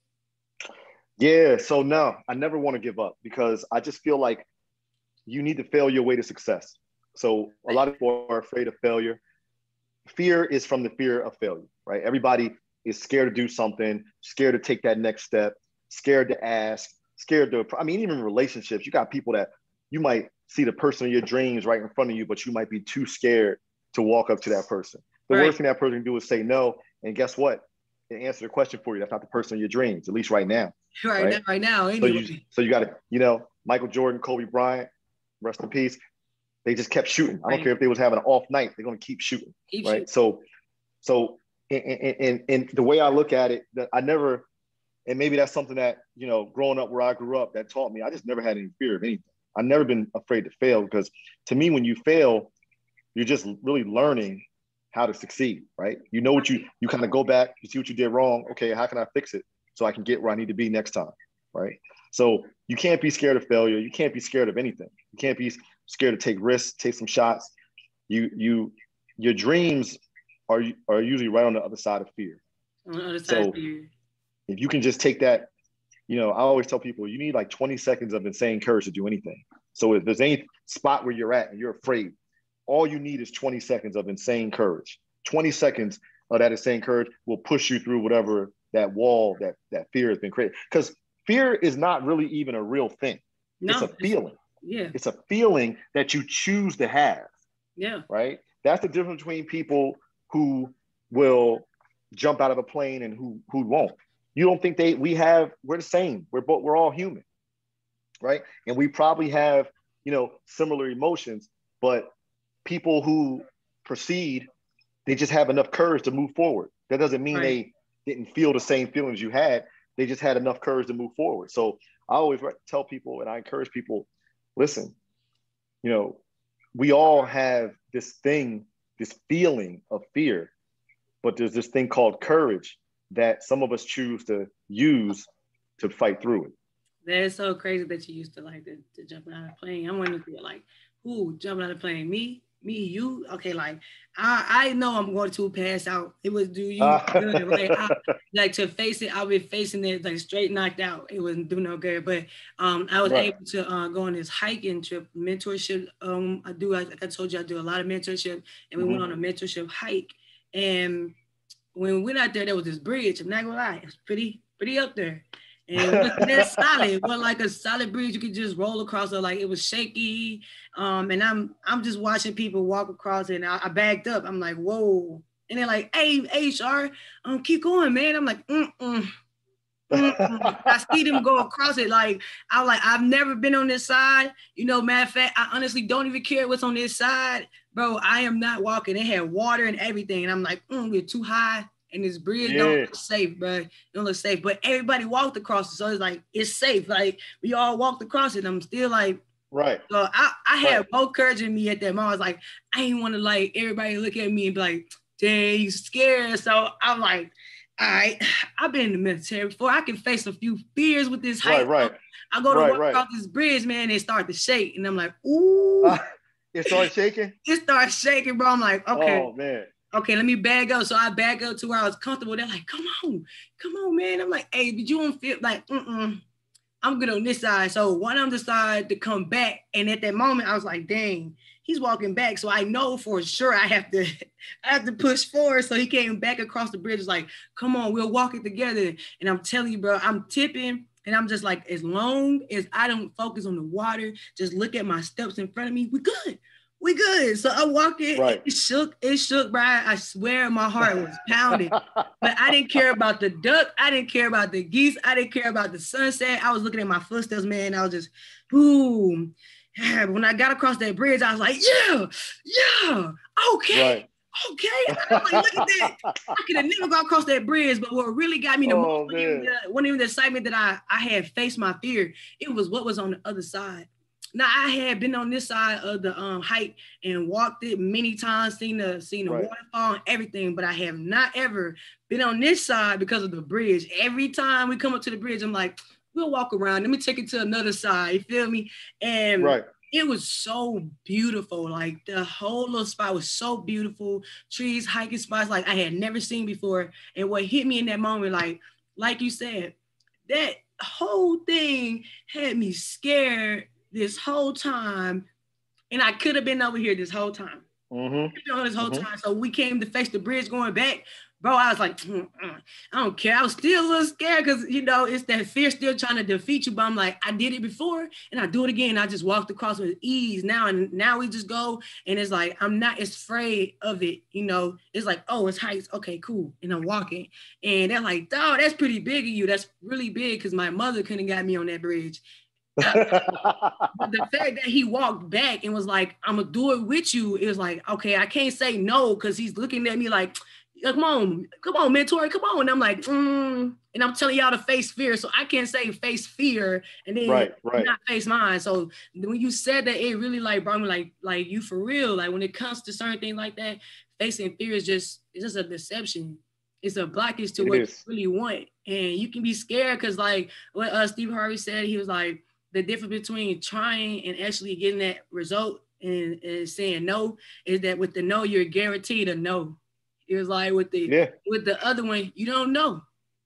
S1: Yeah. So no, I never want to give up, because I just feel like you need to fail your way to success. So a lot of people are afraid of failure. Fear is from the fear of failure, right? Everybody is scared to do something, scared to take that next step, scared to ask, scared to, even relationships, you got people that you might see the person of your dreams right in front of you, but you might be too scared to walk up to that person. The worst thing that person can do is say no. And guess what? They answer the question for you. That's not the person of your dreams, at least right now.
S2: Right now. Anyway.
S1: So you got to, Michael Jordan, Kobe Bryant, rest in peace. They just kept shooting. I don't care if they was having an off night. They're going to keep shooting. Right. So and the way I look at it, that I never, and maybe that's something that, growing up where I grew up, that taught me, I just never had any fear of anything. I've never been afraid to fail, because to me, when you fail, you're just really learning how to succeed, right? You know what you kind of go back, you see what you did wrong. Okay, how can I fix it so I can get where I need to be next time, right? So you can't be scared of failure. You can't be scared of anything. You can't be scared to take risks, take some shots. Your dreams are usually right on the other side of fear.
S2: On the other side
S1: so
S2: of fear.
S1: If you can just take that, I always tell people, you need like 20 seconds of insane courage to do anything. So if there's any spot where you're at and you're afraid, all you need is 20 seconds of insane courage. 20 seconds of that insane courage will push you through whatever that wall, that fear has been created. Because fear is not really even a real thing. No, it's a feeling. It's a feeling that you choose to have.
S2: Yeah.
S1: Right? That's the difference between people who will jump out of a plane and who won't. You don't think we're the same. We're all human. Right? And we probably have, similar emotions, but people who proceed, they just have enough courage to move forward. That doesn't mean they didn't feel the same feelings you had. They just had enough courage to move forward. So I always tell people, and I encourage people, listen, we all have this feeling of fear, but there's this thing called courage that some of us choose to use to fight through it.
S2: That's so crazy that you used to like to jumping out of a plane. I wanted to feel like, who jumping out of a plane? Me, you? Okay, like I know I'm going to pass out. It was do you good, right? Like to face it, I've been facing it like straight knocked out. It wasn't do no good. But I was able to go on this hiking trip, mentorship. Like I told you, I do a lot of mentorship, and we went on a mentorship hike. And when we went out there was this bridge. I'm not gonna lie, it's pretty up there. And it wasn't that solid. It wasn't like a solid bridge you could just roll across it. Like it was shaky. And I'm just watching people walk across it, and I backed up. I'm like, whoa. And they're like, hey, Shar, keep going, man. I'm like, I see them go across it. Like I was like, I've never been on this side. You know, matter of fact, I honestly don't even care what's on this side, bro. I am not walking. It had water and everything, and I'm like, we're too high. And this bridge don't look safe, bro. Don't look safe. But everybody walked across it. So it's like, it's safe. Like, we all walked across it. I'm still like,
S1: right.
S2: So I had more courage in me at that moment. I was like, I ain't want to like everybody look at me and be like, dang, you scared. So I'm like, all right, I've been in the military before. I can face a few fears with this height.
S1: Right.
S2: I go to walk across this bridge, man, and start to shake. And I'm like, ooh.
S1: It started shaking?
S2: It started shaking, bro. I'm like, okay.
S1: Oh, man.
S2: Okay, let me back up. So I back up to where I was comfortable. They're like, come on, man. I'm like, hey, but you don't feel like, I'm good on this side. So one of them decided to come back. And at that moment, I was like, dang, he's walking back. So I know for sure I have to push forward. So he came back across the bridge. It's like, come on, we'll walk it together. And I'm telling you, bro, I'm tipping. And I'm just like, as long as I don't focus on the water, just look at my steps in front of me, we good. So I walked in, it shook, bro. I swear my heart was pounding. But I didn't care about the duck. I didn't care about the geese. I didn't care about the sunset. I was looking at my footsteps, man. I was just, boom. When I got across that bridge, I was like, yeah, okay. Right. Okay, I was like, look at that. I could have never got across that bridge, but what really got me the most wasn't even the excitement that I had faced my fear. It was what was on the other side. Now I had been on this side of the hike and walked it many times, seen the waterfall and everything, but I have not ever been on this side because of the bridge. Every time we come up to the bridge, I'm like, we'll walk around. Let me take it to another side. You feel me? And it was so beautiful. Like the whole little spot was so beautiful. Trees, hiking spots like I had never seen before. And what hit me in that moment, like you said, that whole thing had me scared this whole time, and I could have been over here this whole time. Time. So we came to face the bridge going back, bro. I was like, I don't care. I was still a little scared because it's that fear still trying to defeat you. But I'm like, I did it before, and I do it again. I just walked across with ease now, and now we just go, and it's like I'm not as afraid of it. It's like, oh, it's heights. Okay, cool, and I'm walking, and they're like, dog, that's pretty big of you. That's really big because my mother couldn't got me on that bridge. But the fact that he walked back and was like, I'm gonna do it with you, it was like, okay, I can't say no because he's looking at me like, come on, mentor, come on. And I'm like, and I'm telling y'all to face fear, so I can't say face fear and then not face mine. So when you said that, it really like brought me like you for real. Like when it comes to certain things like that, facing fear is just a deception. It's a blockage to what you really want, and you can be scared because like what Steve Harvey said, he was like, the difference between trying and actually getting that result and saying no is that with the no, you're guaranteed a no. It was like with the other one, you don't know.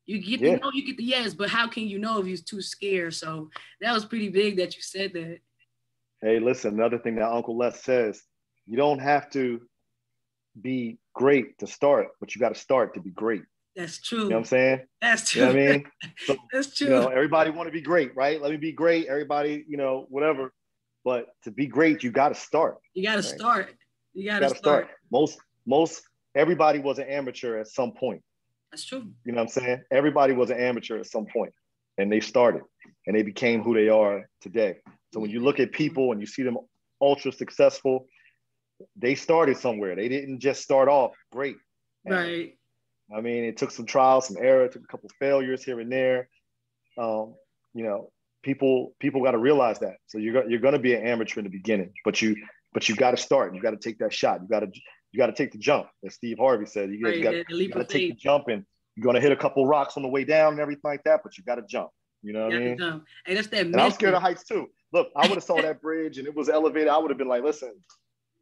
S2: You get the no, you get the yes, but how can you know if you're too scared? So that was pretty big that you said that.
S1: Hey, listen, another thing that Uncle Les says, you don't have to be great to start, but you got to start to be great.
S2: That's true.
S1: You know what I'm saying?
S2: That's true.
S1: You know what I mean? So,
S2: that's true.
S1: Everybody want to be great, right? Let me be great. Everybody, whatever. But to be great, you got to start.
S2: You got to start. You got to start.
S1: Most everybody was an amateur at some point.
S2: That's true.
S1: You know what I'm saying? Everybody was an amateur at some point, and they started, and they became who they are today. So when you look at people and you see them ultra successful, they started somewhere. They didn't just start off great.
S2: Right.
S1: I mean, it took some trials, some error, took a couple of failures here and there. People got to realize that. So you're going to be an amateur in the beginning, but you got to start. You got to take that shot. You got to take the jump, as Steve Harvey said. You got to take the jump, and you're going to hit a couple rocks on the way down and everything like that. But you got to jump. You know what I mean?
S2: And that's that.
S1: And I'm scared of heights too. Look, I would have saw that bridge and it was elevated. I would have been like, listen,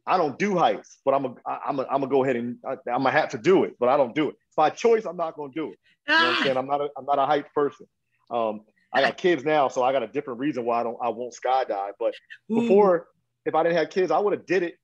S1: I don't do heights, but I'm gonna go ahead and I'm gonna have to do it, but I don't do it by choice. I'm not gonna do it. You know what I'm saying? I'm not a height person. I got kids now, so I got a different reason why I won't skydive. But before, if I didn't have kids, I would have did it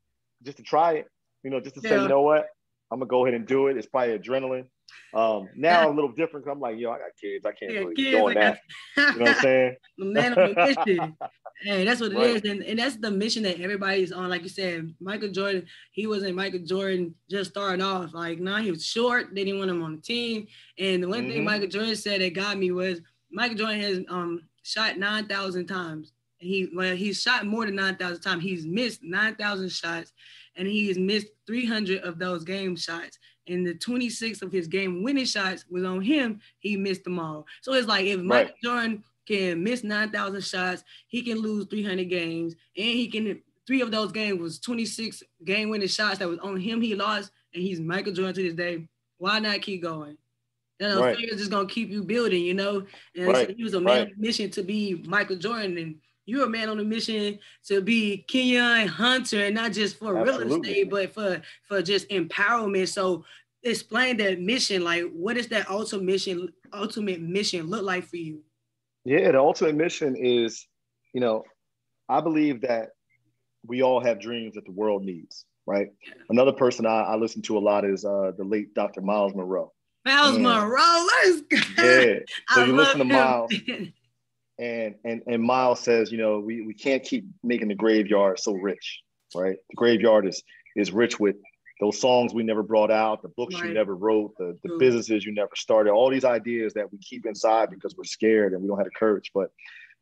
S1: just to try it. You know, just to say, you know what, I'm gonna go ahead and do it. It's probably adrenaline. Now I'm a little different because I'm like, yo, I got kids. I can't really be doing that. You know what I'm saying?
S2: The man on the mission. Hey, that's what it is. And that's the mission that everybody's on. Like you said, Michael Jordan, he wasn't Michael Jordan just starting off. Like, nah, he was short. They didn't want him on the team. And the one thing Michael Jordan said that got me was Michael Jordan has shot 9,000 times. He's shot more than 9,000 times. He's missed 9,000 shots, and he has missed 300 of those game shots. And the 26 of his game winning shots was on him. He missed them all. So it's like if Michael Jordan can miss 9,000 shots, he can lose 300 games, and he can 3 of those games was 26 game winning shots that was on him. He lost, and he's Michael Jordan to this day. Why not keep going? You know, failure is just gonna keep you building. You know, and so he was a man on a mission to be Michael Jordan, and you're a man on a mission to be Kenyon Hunter, and not just for real estate, but for just empowerment. So explain that mission. Like, what does that ultimate mission look like for you?
S1: Yeah, the ultimate mission is, you know, I believe that we all have dreams that the world needs, right? Another person I listen to a lot is the late Dr. Miles Monroe.
S2: Monroe, let's go.
S1: Yeah, so you listen to Miles, and Miles says, you know, we can't keep making the graveyard so rich, right? The graveyard is rich with those songs we never brought out, the books you never wrote, the businesses you never started, all these ideas that we keep inside because we're scared and we don't have the courage. But,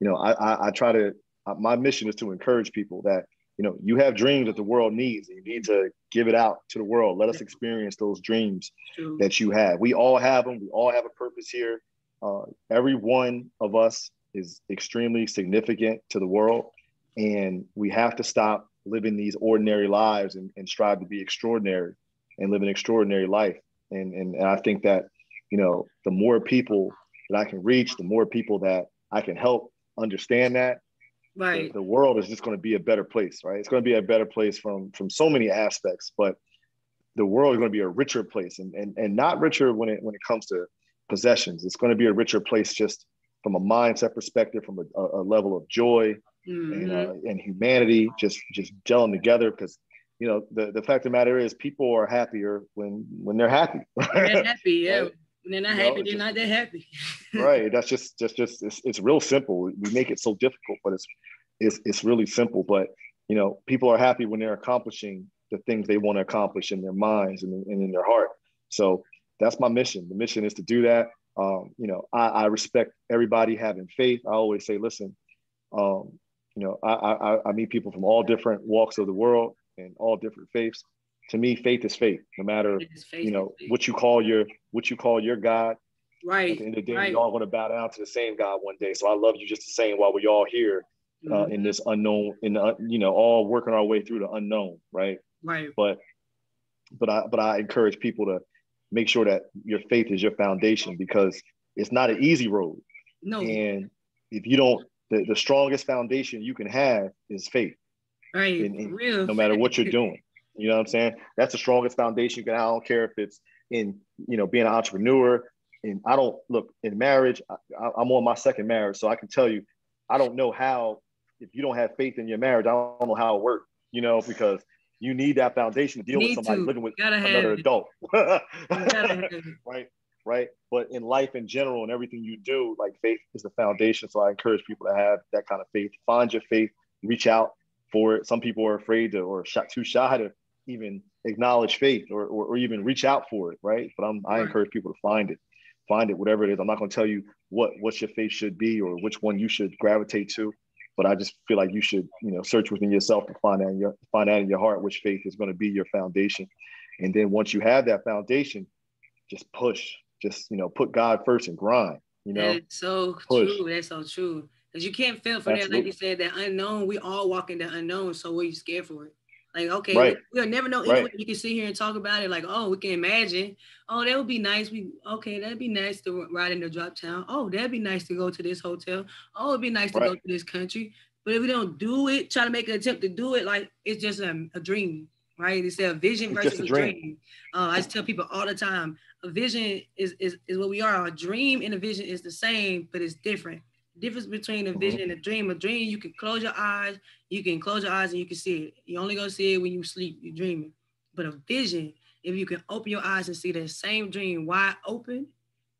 S1: you know, I try to, my mission is to encourage people that, you know, you have dreams that the world needs, and you need to give it out to the world. Let us experience those dreams that you have. We all have them. We all have a purpose here. Every one of us is extremely significant to the world, and we have to stop living these ordinary lives and strive to be extraordinary and live an extraordinary life. And I think that, you know, the more people that I can reach, the more people that I can help understand that, the world is just going to be a better place, right? It's going to be a better place from so many aspects, but the world is going to be a richer place, and not richer when it comes to possessions. It's going to be a richer place just from a mindset perspective, from a level of joy and humanity, just gelling together. Because, you know, the fact of the matter is, people are happier when they're happy.
S2: They're happy, yeah. Right? When they're not happy, they're not that happy.
S1: Right. That's just it's real simple. We make it so difficult, but it's really simple. But, you know, people are happy when they're accomplishing the things they want to accomplish in their minds and in their heart. So that's my mission. The mission is to do that. You know, I respect everybody having faith. I always say, listen, you know, I meet people from all different walks of the world and all different faiths. To me, faith is faith, no matter, you know, what you call your God.
S2: Right.
S1: At the end of the day, we're all going to bow down to the same God one day. So I love you just the same while we're all here in this unknown, you know, all working our way through the unknown. Right.
S2: Right.
S1: But I encourage people to make sure that your faith is your foundation, because it's not an easy road.
S2: No.
S1: And if you don't, the strongest foundation you can have is faith.
S2: Right.
S1: No matter what you're doing. You know what I'm saying? That's the strongest foundation you can have. I don't care if it's in, you know, being an entrepreneur. And I don't look in marriage. I'm on my second marriage. So I can tell you, I don't know how, if you don't have faith in your marriage, I don't know how it works, you know, because you need that foundation to deal with somebody living with another adult. Right. But in life in general and everything you do, like, faith is the foundation. So I encourage people to have that kind of faith. Find your faith, reach out for it. Some people are afraid to, or too shy to even acknowledge faith or even reach out for it. Right. But I encourage people to find it, whatever it is. I'm not going to tell you what your faith should be or which one you should gravitate to, but I just feel like you should, you know, search within yourself to find out in your heart which faith is going to be your foundation. And then once you have that foundation, just push, you know, put God first and grind, you know.
S2: That's so true. That's so true. Because you can't fail for that. Like you said, that unknown, we all walk in the unknown. So what are you scared for it? Like, okay,
S1: Right.
S2: we'll never know anyway.
S1: Right.
S2: You can sit here and talk about it like, oh, we can imagine. Oh, that would be nice. That'd be nice to ride in the drop town. Oh, that'd be nice to go to this hotel. Oh, it'd be nice to
S1: Right.
S2: go to this country. But if we don't do it, try to make an attempt to do it, like it's just a dream, right? It's a vision
S1: It's just
S2: versus
S1: a
S2: a
S1: dream.
S2: dream. I just tell people all the time, a vision is what we are. A dream and a vision is the same, but it's different. The difference between a vision and a dream, you can close your eyes, and you can see it. You only gonna see it when you sleep, you're dreaming. But a vision, if you can open your eyes and see that same dream wide open,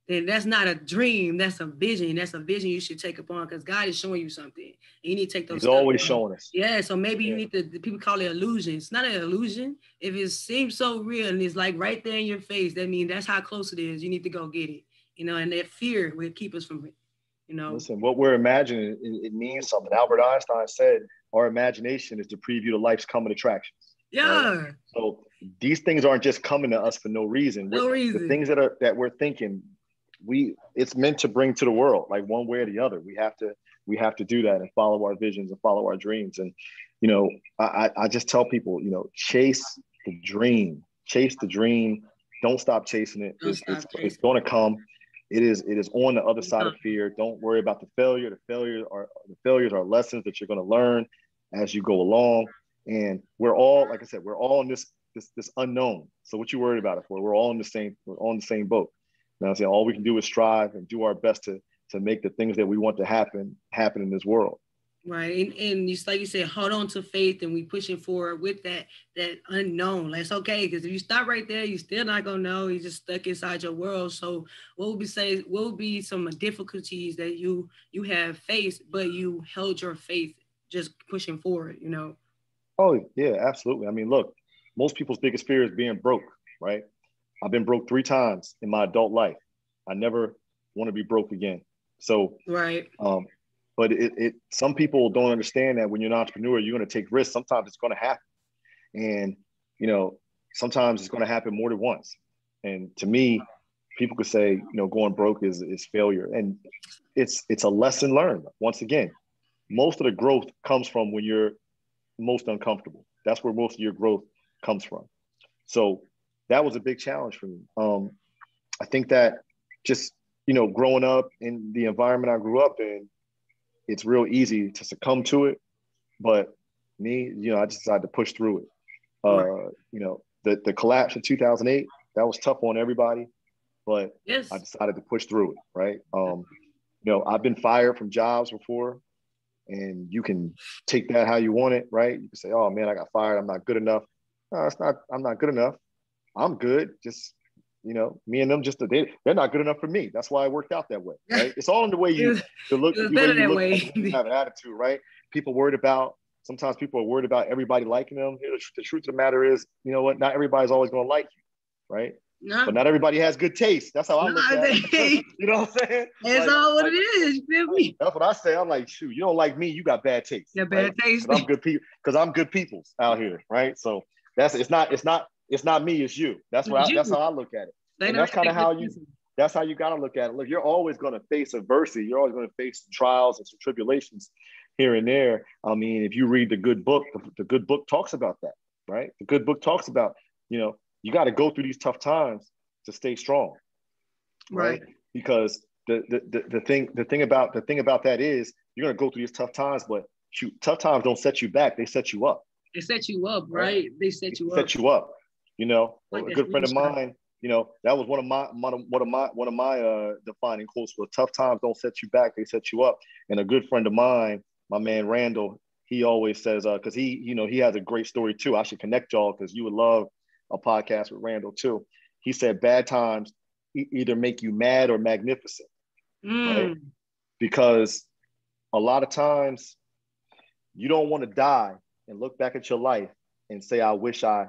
S2: then that's not a dream. That's a vision. That's a vision you should take upon because God is showing you something. And you need to take those
S1: He's
S2: steps.
S1: always showing us.
S2: Yeah, so maybe you need to, people call it illusion. It's not an illusion. If it seems so real and it's like right there in your face, that means that's how close it is. You need to go get it. And that fear will keep us from it.
S1: Listen, what we're imagining, it means something. Albert Einstein said, our imagination is the preview to life's coming attractions.
S2: Yeah.
S1: Right? So these things aren't just coming to us for no reason. The things that we're thinking, it's meant to bring to the world, like one way or the other. We have to do that and follow our visions and follow our dreams. And, I just tell people, chase the dream. Don't stop chasing it. It's going to come. It is on the other side of fear. Don't worry about the failure. The failures are lessons that you're going to learn as you go along. And we're all, like I said, we're all in this unknown. So what you worried about it for? We're all in the same boat. You know what I'm saying? All we can do is strive and do our best to make the things that we want to happen in this world.
S2: Right. And just like you said, hold on to faith, and we pushing forward with that unknown. That's okay. Because if you stop right there, you're still not gonna know. You're just stuck inside your world. So what would be some difficulties that you have faced, but you held your faith just pushing forward,
S1: Oh, yeah, absolutely. I mean, look, most people's biggest fear is being broke, right? I've been broke 3 times in my adult life. I never want to be broke again. So,
S2: right.
S1: But some people don't understand that when you're an entrepreneur, you're going to take risks. Sometimes it's going to happen. And, sometimes it's going to happen more than once. And to me, people could say, going broke is failure. And it's a lesson learned. Once again, most of the growth comes from when you're most uncomfortable. That's where most of your growth comes from. So that was a big challenge for me. I think that just, growing up in the environment I grew up in, it's real easy to succumb to it. But me, I just decided to push through it. The collapse in 2008, that was tough on everybody, but yes. I decided to push through it, right? I've been fired from jobs before, and you can take that how you want it, right? You can say, oh man, I got fired, I'm not good enough. No, I'm not good enough. I'm good. Just, me and them, they're not good enough for me. That's why it worked out that way, right? It's all in the way you look. You have an attitude, right? Sometimes people are worried about everybody liking them. The truth of the matter is, you know what? Not everybody's always going to like you, right? No. But not everybody has good taste. That's how I look at it. You know what I'm saying?
S2: That's all what it is. You feel me?
S1: That's what I say. I'm like, shoot, you don't like me, you got bad taste.
S2: Yeah, bad taste.
S1: Because I'm good peoples out here, right? So it's not me, it's you. That's how I look at it. And that's kind of that's how you got to look at it. Look, you're always going to face adversity. You're always going to face some trials and some tribulations here and there. I mean, if you read the good book, the good book talks about that, right? The good book talks about, you got to go through these tough times to stay strong, right? Because the thing about that is you're going to go through these tough times, but shoot, tough times don't set you back. They set you up.
S2: They set you up, right? They set you up.
S1: Set you up. A good friend of mine, that was one of my defining quotes was tough times don't set you back, they set you up. And a good friend of mine, my man Randall, he always says, because he has a great story too. I should connect y'all because you would love a podcast with Randall too. He said bad times either make you mad or magnificent, right? Because a lot of times you don't want to die and look back at your life and say, I wish I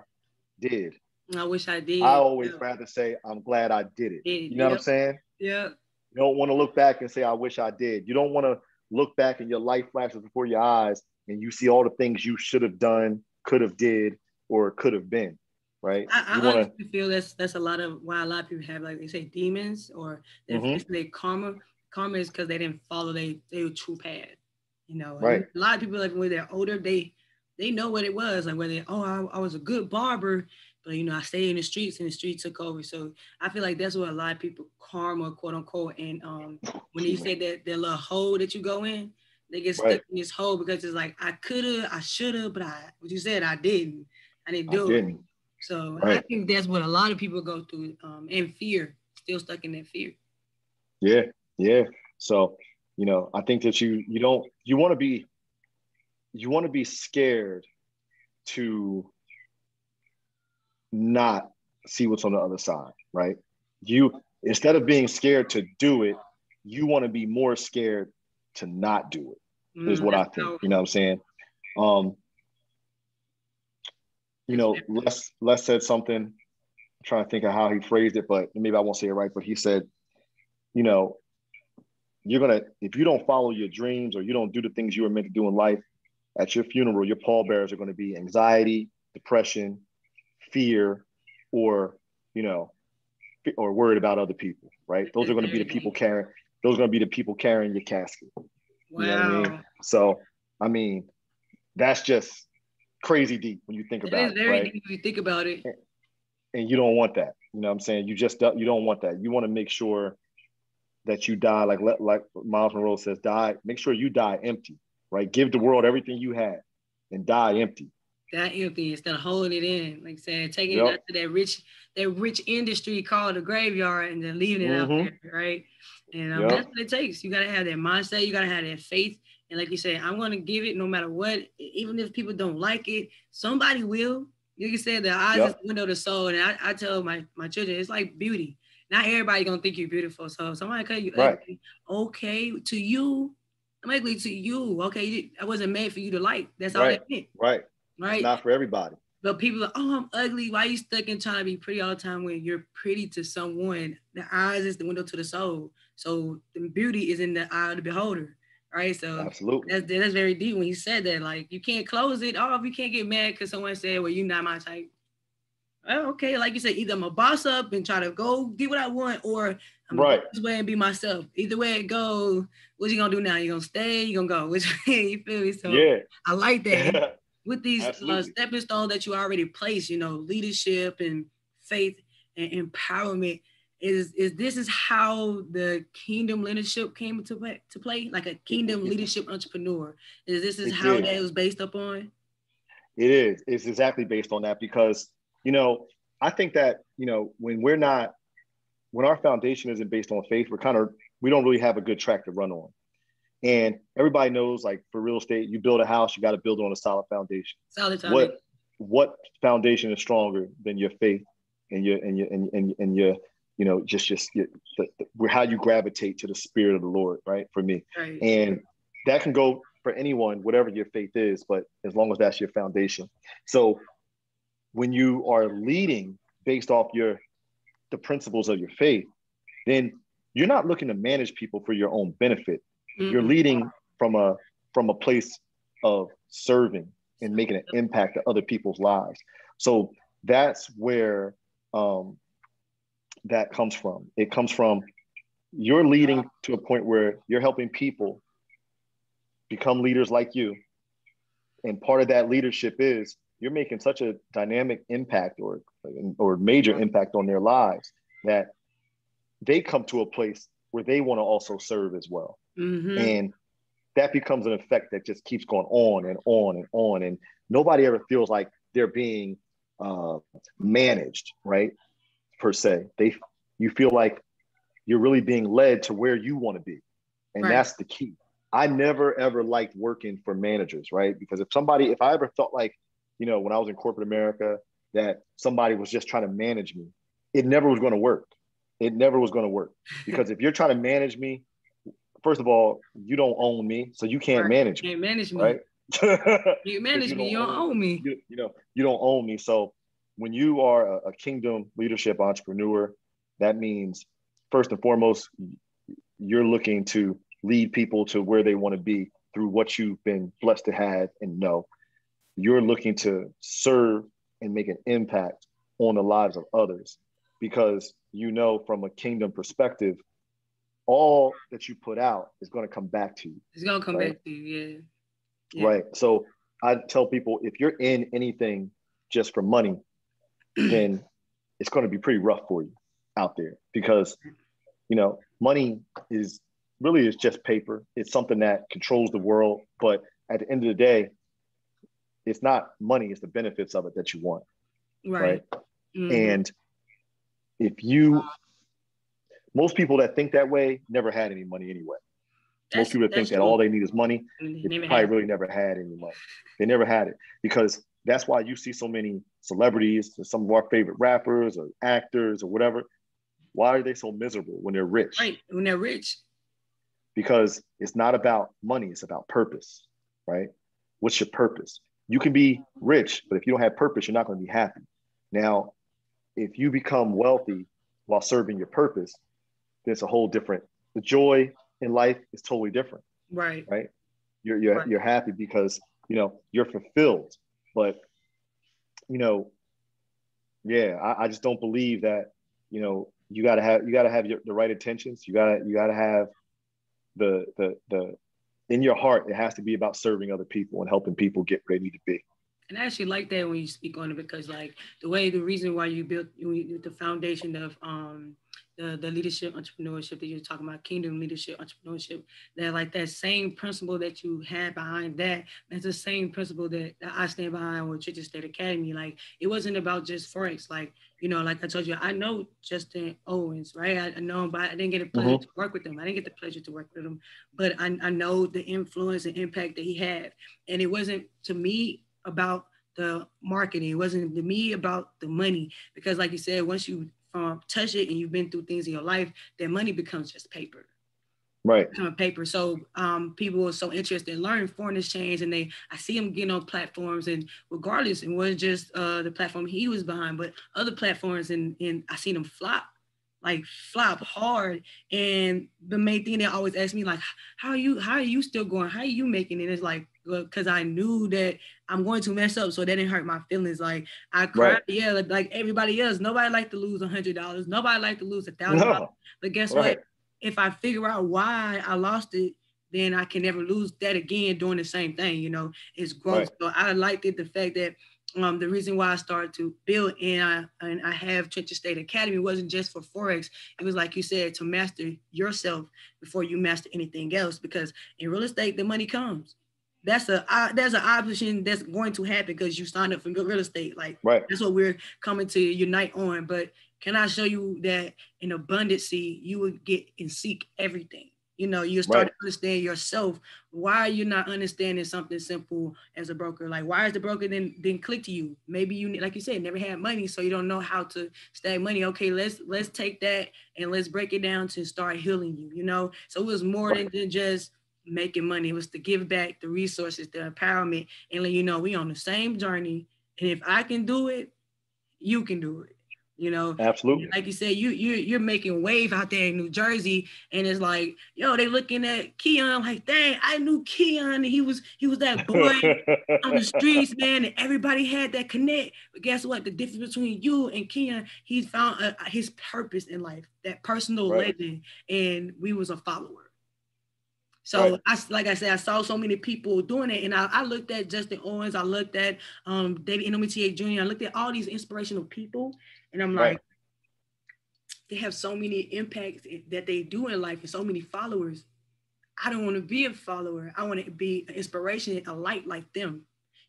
S1: did.
S2: I wish I did.
S1: I always rather say, I'm glad I did it. You know what I'm saying?
S2: Yeah.
S1: You don't want to look back and say, I wish I did. You don't want to look back and your life flashes before your eyes and you see all the things you should have done, could have did, or could have been, right?
S2: I honestly feel that's a lot of why a lot of people have, like they say, demons or they karma. Karma is because they didn't follow their true path.
S1: Right.
S2: A lot of people, like when they're older, they they know what it was. Like whether, I was a good barber, but I stayed in the streets and the streets took over. So I feel like that's what a lot of people karma, quote unquote. And when you say that little hole that you go in, they get stuck
S1: Right.
S2: in this hole because it's like I coulda, I shoulda, but what you said, I didn't. I didn't
S1: I
S2: do it.
S1: didn't.
S2: So I
S1: Right.
S2: think that's what a lot of people go through, and fear, still stuck in that fear.
S1: Yeah. Yeah. So, I think that you want to be scared to not see what's on the other side, right? You, instead of being scared to do it, you want to be more scared to not do it, is what I
S2: That's
S1: think. You
S2: powerful.
S1: know what I'm saying? Um, Les said something. I'm trying to think of how he phrased it, but maybe I won't say it right. But he said, you know, if you don't follow your dreams or you don't do the things you were meant to do in life, at your funeral, your pallbearers are going to be anxiety, depression, fear, or, you know, or worried about other people, right? Those are going to be the people carrying. Those are going to be the people carrying your casket. You know what I mean?
S2: Wow.
S1: So, I mean, that's just crazy deep when you think
S2: That is
S1: about it,
S2: very
S1: right?
S2: deep if you think about it.
S1: And you don't want that. You know what I'm saying? You don't want that. You want to make sure that you die like Miles Monroe says, die. Make sure you die empty, right? Give the world everything you had and die empty.
S2: That empty instead of holding it in, like saying, taking it
S1: Yep.
S2: out to that rich industry called the graveyard and then leaving it out
S1: Mm-hmm.
S2: there, right? And that's
S1: Yep.
S2: what it takes. You gotta have that mindset. You gotta have that faith. And like you said, I'm gonna give it no matter what, even if people don't like it. Somebody will. You said the eyes is
S1: Yep.
S2: the window of the soul, and I tell my children, it's like beauty. Not everybody gonna think you're beautiful. So if somebody call you
S1: Right.
S2: ugly, okay, to you, I'm ugly to you. Okay, I wasn't made for you to like. That's all
S1: Right.
S2: that meant,
S1: Right. It's
S2: right?
S1: not for everybody.
S2: But people are, I'm ugly. Why are you stuck in trying to be pretty all the time when you're pretty to someone? The eyes is the window to the soul. So the beauty is in the eye of the beholder, right? So
S1: Absolutely.
S2: that's very deep when he said that. Like you can't close it off. You can't get mad because someone said, "Well, you're not my type." Oh, okay, like you said, either I'm a boss up and try to go get what I want, or I'm gonna go
S1: Right.
S2: this way and be myself. Either way it goes, what you gonna do now? You gonna stay? You gonna go? Which way? You feel me? So
S1: Yeah.
S2: I like that. And with these
S1: Absolutely.
S2: stepping stones that you already placed, leadership and faith and empowerment. Is this is how the kingdom leadership came to play, like a kingdom leadership entrepreneur? Is
S1: It
S2: how
S1: did.
S2: that was based upon?
S1: It is. It's exactly based on that because, you know, I think that, when our foundation isn't based on faith, we don't really have a good track to run on. And everybody knows, like for real estate, you build a house, you got to build it on a solid foundation.
S2: Solid foundation.
S1: What foundation is stronger than your faith and your just how you gravitate to the spirit of the Lord, right? For me,
S2: Right.
S1: and that can go for anyone, whatever your faith is, but as long as that's your foundation. So when you are leading based off the principles of your faith, then you're not looking to manage people for your own benefit. You're
S2: Mm-mm.
S1: leading from a place of serving and making an impact to other people's lives. So that's where that comes from. It comes from you're leading to a point where you're helping people become leaders like you. And part of that leadership is you're making such a dynamic impact or major impact on their lives that they come to a place where they want to also serve as well.
S2: Mm-hmm.
S1: And that becomes an effect that just keeps going on and on and on. And nobody ever feels like they're being managed, right? Per se. You feel like you're really being led to where you want to be. And
S2: Right.
S1: that's the key. I never ever liked working for managers, right? Because if I ever felt like, when I was in corporate America, that somebody was just trying to manage me, it never was going to work. It never was going to work. Because if you're trying to manage me, first of all, you don't own me, so you can't
S2: Right.
S1: manage
S2: You
S1: me,
S2: can't manage me.
S1: right?
S2: You
S1: Because
S2: manage me. You don't own me.
S1: you don't own me. So when you are a kingdom leadership entrepreneur, that means first and foremost, you're looking to lead people to where they want to be through what you've been blessed to have and know. You're looking to serve and make an impact on the lives of others because from a kingdom perspective, all that you put out is going to come back to you.
S2: It's gonna come
S1: Right.
S2: back to you. Yeah. Yeah.
S1: Right. So I tell people, if you're in anything just for money, then it's going to be pretty rough for you out there, because, you know, money is just paper. It's something that controls the world. But at the end of the day, it's not money, it's the benefits of it that you want. Right. Mm-hmm. And most people that think that way never had any money anyway. Most people that think that all they need is money, they probably really never had any money. They never had it, because that's why you see so many celebrities, some of our favorite rappers or actors or whatever. Why are they so miserable when they're rich?
S2: Right, when they're rich.
S1: Because it's not about money, it's about purpose, right? What's your purpose? You can be rich, but if you don't have purpose, you're not going to be happy. Now, if you become wealthy while serving your purpose, there's a whole different, the joy in life is totally different.
S2: Right.
S1: Right. You're happy because, you know, you're fulfilled. But, you know, I just don't believe that, you know, you gotta have the right intentions. You gotta have the in your heart, it has to be about serving other people and helping people get where they need to be.
S2: And I actually like that when you speak on it, because like the reason why you built the foundation of the leadership entrepreneurship that you're talking about, kingdom leadership entrepreneurship, that like that same principle that you had behind that's the same principle that I stand behind with Church State Academy. Like, it wasn't about just Forex. Like, you know, like I told you, I know Justin Owens, right? I know him, but I didn't get a pleasure to work with him. I didn't get the pleasure to work with him, but I know the influence and impact that he had. And it wasn't to me about the marketing. It wasn't to me about the money, because like you said, once you touch it and you've been through things in your life, then money becomes just paper.
S1: Right.
S2: Paper. So people are so interested in learning foreign exchange, and I see them getting on platforms, and regardless, it wasn't just the platform he was behind, but other platforms, and I seen them flop hard. And the main thing they always ask me, like, how are you still going? How are you making it? It's like, because I knew that I'm going to mess up, so that didn't hurt my feelings. Like, I cried, like everybody else. Nobody like to lose $100. Nobody like to lose $1,000. But guess what? If I figure out why I lost it, then I can never lose that again doing the same thing. You know, it's growth. So I liked it, the fact that the reason why I started to build and I have Church State Academy wasn't just for Forex. It was, like you said, to master yourself before you master anything else. Because in real estate, the money comes. There's an option that's going to happen because you signed up for real estate. Like, that's what we're coming to unite on. But can I show you that in abundance, you would get and seek everything? You know, you start to understand yourself. Why are you not understanding something simple as a broker? Like, why is the broker then click to you? Maybe you, like you said, never had money, so you don't know how to stack money. Okay, let's take that and let's break it down to start healing you, you know? So it was more than just making money. It was to give back the resources, the empowerment, and let you know we on the same journey. And if I can do it, you can do it. You know,
S1: absolutely.
S2: Like you said, you're making wave out there in New Jersey, and it's like, yo, they looking at Keon. I'm like, dang, I knew Keon, and he was that boy on the streets, man, and everybody had that connect. But guess what? The difference between you and Keon, he found his purpose in life, that personal legend, and we was a follower. So like I said, I saw so many people doing it, and I looked at Justin Owens, I looked at David P.E.G. Jr., I looked at all these inspirational people, and I'm like, they have so many impacts that they do in life and so many followers. I don't want to be a follower. I want to be an inspiration, a light like them.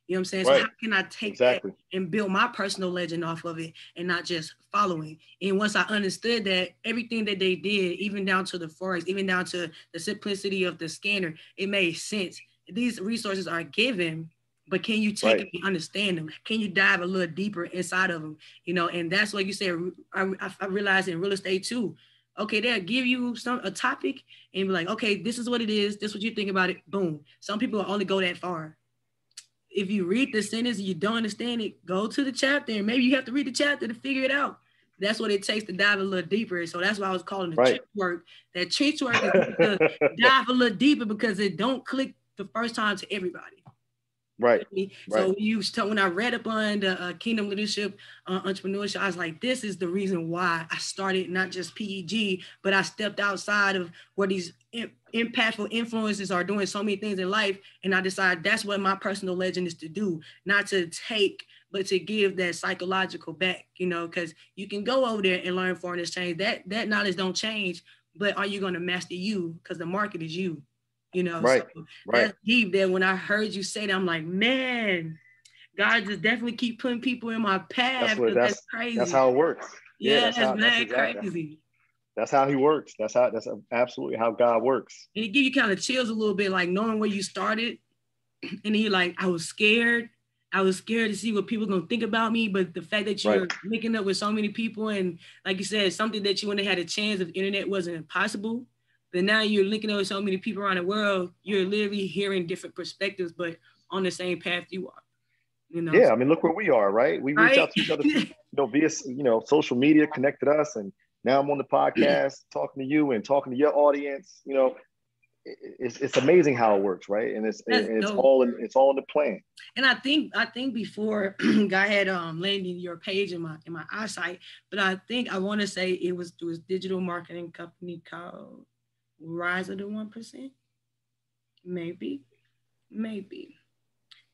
S2: You know what I'm saying? So how can I take that and build my personal legend off of it and not just following? And once I understood that, everything that they did, even down to the Forex, even down to the simplicity of the scanner, it made sense. These resources are given, but can you take them and understand them? Can you dive a little deeper inside of them? You know, and that's what you said. I realized in real estate too. Okay, they'll give you a topic and be like, okay, this is what it is. This is what you think about it. Boom. Some people only go that far. If you read the sentence and you don't understand it, go to the chapter, and maybe you have to read the chapter to figure it out. That's what it takes to dive a little deeper. So that's why I was calling the trench work. That trench work is to dive a little deeper, because it don't click the first time to everybody.
S1: Right.
S2: So when I read up on the Kingdom Leadership Entrepreneurship, I was like, this is the reason why I started not just P.E.G, but I stepped outside of where these impactful influences are doing so many things in life. And I decided that's what my personal legend is to do, not to take, but to give that psychological back, because you can go over there and learn foreign exchange. That knowledge don't change, but are you going to master you? Because the market is you.
S1: Right.
S2: So that's deep. That when I heard you say that, I'm like, man, God just definitely keep putting people in my path. That's crazy.
S1: That's how it works.
S2: Yeah, that's crazy.
S1: That's how he works. That's absolutely how God works.
S2: And it give you kind of chills a little bit, like knowing where you started, and then you're like, I was scared. I was scared to see what people gonna think about me, but the fact that you're linking up with so many people, and like you said, something that you wouldn't have had a chance if the internet wasn't possible. But now you're linking up with so many people around the world, you're literally hearing different perspectives, but on the same path you are.
S1: Yeah, I mean, look where we are, right? We reach out to each other, via social media, connected us, and now I'm on the podcast talking to you and talking to your audience. It's amazing how it works, right? And it's all in the plan.
S2: And I think before God had landed your page in my eyesight, but I want to say it was through his digital marketing company called Rise of the 1%. Maybe.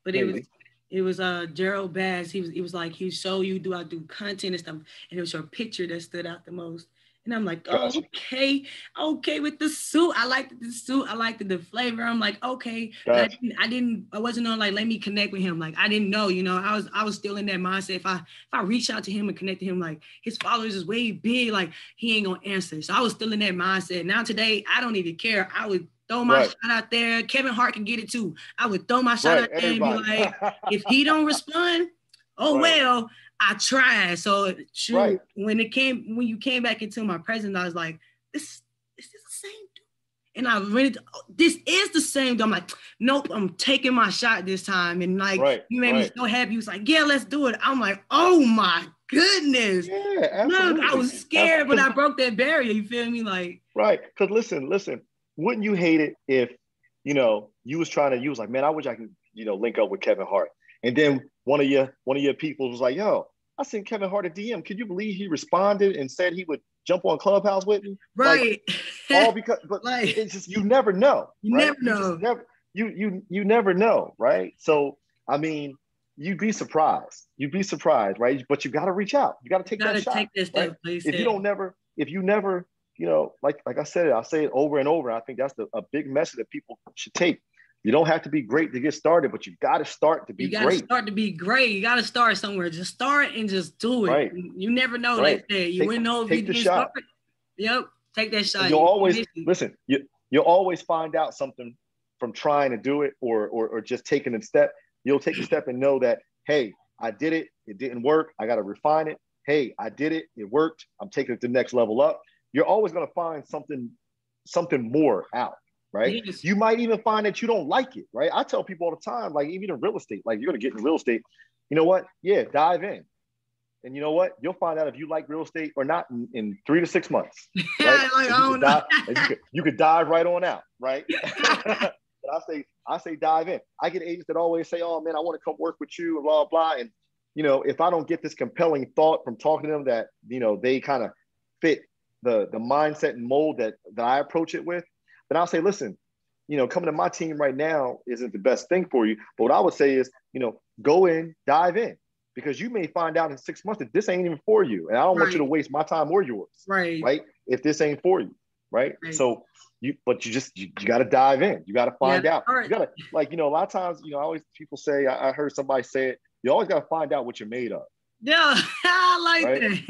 S2: But it was Gerald Bass. He was like, he show you do I do content and stuff, and it was your picture that stood out the most. And I'm like, oh, okay with the suit. I liked the suit. I liked the flavor. I'm like, okay. I wasn't on like, let me connect with him. Like, I didn't know, I was still in that mindset. If I reach out to him and connect to him, like his followers is way big, like he ain't gonna answer. So I was still in that mindset. Now today, I don't even care. I would throw my shot out there. Kevin Hart can get it too. I would throw my shot out there and be like, if he don't respond, well, I tried. So when you came back into my presence, I was like, this is the same dude. And I rented, this is the same dude. I'm like, nope, I'm taking my shot this time. And like, you made me so happy. He was like, yeah, let's do it. I'm like, oh my goodness.
S1: Yeah, absolutely.
S2: Look, I was scared, but I broke that barrier. You feel me? Like,
S1: right. Because listen, wouldn't you hate it if, you was like, man, I wish I could, link up with Kevin Hart. And then one of your people was like, yo, I sent Kevin Hart a DM. Could you believe he responded and said he would jump on Clubhouse with me?
S2: Right.
S1: Like, all because, but like, it's just, you never know.
S2: You
S1: right?
S2: never know.
S1: You never know, right? So, I mean, you'd be surprised, right? But you got to reach out. You got to take that shot.
S2: Take this step, please.
S1: If you never, like I said, I'll say it over and over. I think that's a big message that people should take. You don't have to be great to get started, but you got to start to be great.
S2: You got to start to be great. You got to start somewhere. Just start and just do it.
S1: Right.
S2: You never know. Like that. You wouldn't know if you didn't start. Yep. Take that shot.
S1: You'll always listen. You'll always find out something from trying to do it or just taking a step. You'll take a step and know that, hey, I did it. It didn't work. I got to refine it. Hey, I did it. It worked. I'm taking it to the next level up. You're always going to find something more out. Right. Yes. You might even find that you don't like it. Right. I tell people all the time, like even in real estate, like you're going to get in real estate. You know what? Yeah. Dive in. And you know what? You'll find out if you like real estate or not in 3 to 6 months. Right? You could dive right on out. Right. But I say dive in. I get agents that always say, oh man, I want to come work with you and blah, blah. And, if I don't get this compelling thought from talking to them that, they kind of fit the mindset and mold that I approach it with, then I'll say, listen, coming to my team right now isn't the best thing for you. But what I would say is, go in, dive in, because you may find out in 6 months that this ain't even for you. And I don't want you to waste my time or yours. Right. If this ain't for you. Right. So you got to dive in. You got to find out. You got to, a lot of times, people say, I heard somebody say it, you always got to find out what you're made of.
S2: Yeah, I like that.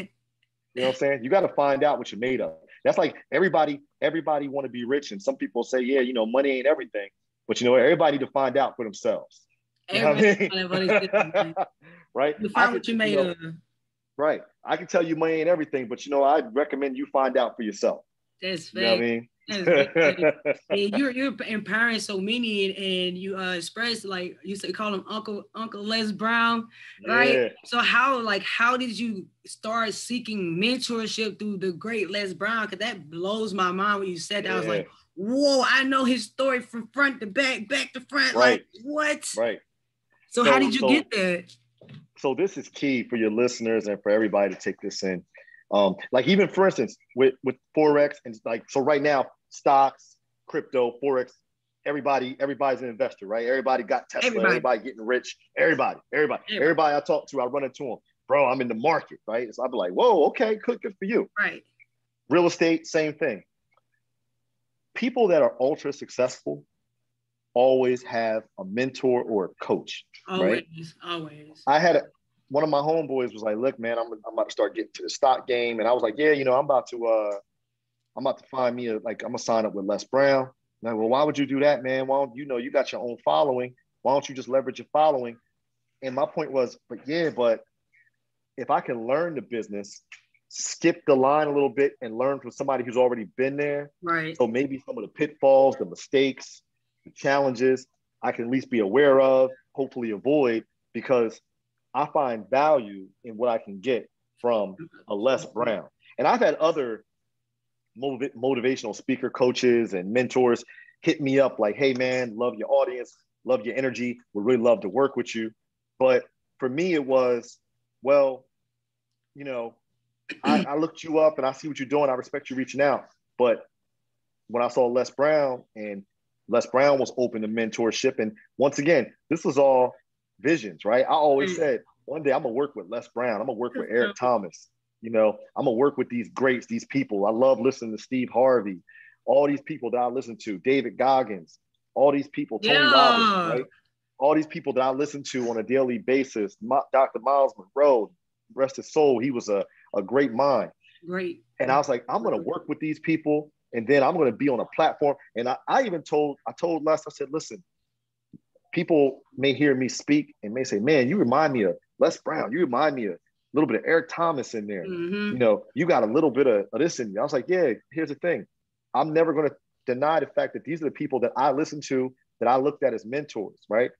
S1: You know what I'm saying? You got to find out what you're made of. That's like everybody want to be rich. And some people say, yeah, money ain't everything. But everybody to find out for themselves. You know what I mean? Right?
S2: You find what you made of.
S1: Right. I can tell you money ain't everything, but I'd recommend you find out for yourself.
S2: That's fair.
S1: You know what I mean?
S2: And you're empowering so many, and you express, like you say, call him Uncle Les Brown, right? Yeah. So how did you start seeking mentorship through the great Les Brown? Because that blows my mind when you said that. I was like, whoa, I know his story from front to back to front.
S1: Right.
S2: Like, what?
S1: Right.
S2: So how did you get there?
S1: So this is key for your listeners and for everybody to take this in. Like even for instance, with Forex and like, so right now, stocks, crypto, Forex, everybody's an investor, right? Everybody got Tesla, everybody getting rich, everybody I talk to, I run into them, bro, I'm in the market, right? So I'll be like, whoa, okay, good for you.
S2: Right.
S1: Real estate, same thing. People that are ultra successful always have a mentor or a coach, right?
S2: Always.
S1: I had one of my homeboys was like, look, man, I'm about to start getting to the stock game. And I was like, yeah, you know, I'm about to find me I'm gonna sign up with Les Brown. And I, well, why would you do that, man? Why don't you know you got your own following? Why don't you just leverage your following? And my point was, but if I can learn the business, skip the line a little bit and learn from somebody who's already been there.
S2: Right.
S1: So maybe some of the pitfalls, the mistakes, the challenges I can at least be aware of, hopefully avoid, because I find value in what I can get from a Les Brown. And I've had other motivational speaker coaches and mentors hit me up like, hey man, love your audience, love your energy, would really love to work with you. But for me, it was, well, you know, I looked you up and I see what you're doing. I respect you reaching out. But when I saw Les Brown, and Les Brown was open to mentorship, and once again, this was all visions, right? I always said, one day I'm gonna work with Les Brown. I'm gonna work with Eric Thomas. You know, I'm gonna work with these greats, these people. I love listening to Steve Harvey, all these people that I listen to, David Goggins, all these people, Tony Robbins, right? All these people that I listen to on a daily basis. Dr. Miles Monroe, rest his soul, he was a great mind.
S2: Great.
S1: And I was like, I'm gonna work with these people, and then I'm gonna be on a platform. And I told Les, I said, listen, people may hear me speak and may say, man, you remind me of Les Brown. You remind me of a little bit of Eric Thomas in there.
S2: Mm-hmm.
S1: You know, you got a little bit of this in you. I was like, yeah, here's the thing. I'm never going to deny the fact that these are the people that I listen to, that I looked at as mentors, right?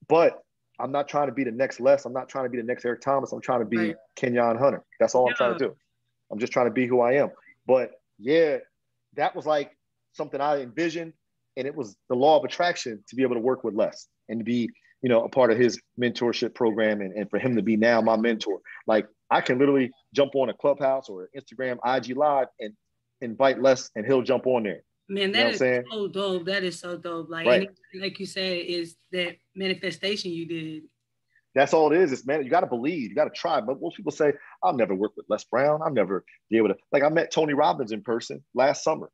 S1: But I'm not trying to be the next Les. I'm not trying to be the next Eric Thomas. I'm trying to be Kenyon Hunter. That's all I'm trying to do. I'm just trying to be who I am. But yeah, that was like something I envisioned. And it was the law of attraction to be able to work with Les and to be, you know, a part of his mentorship program, and for him to be now my mentor. Like, I can literally jump on a Clubhouse or Instagram, IG Live, and invite Les, and he'll jump on there.
S2: Man, that is so dope. That is so dope. Like, right. Like you said, is that manifestation you did.
S1: That's all it is. It's, man, you got to believe, you got to try. But most people say, I'll never work with Les Brown. I'll never be able to. Like, I met Tony Robbins in person last summer.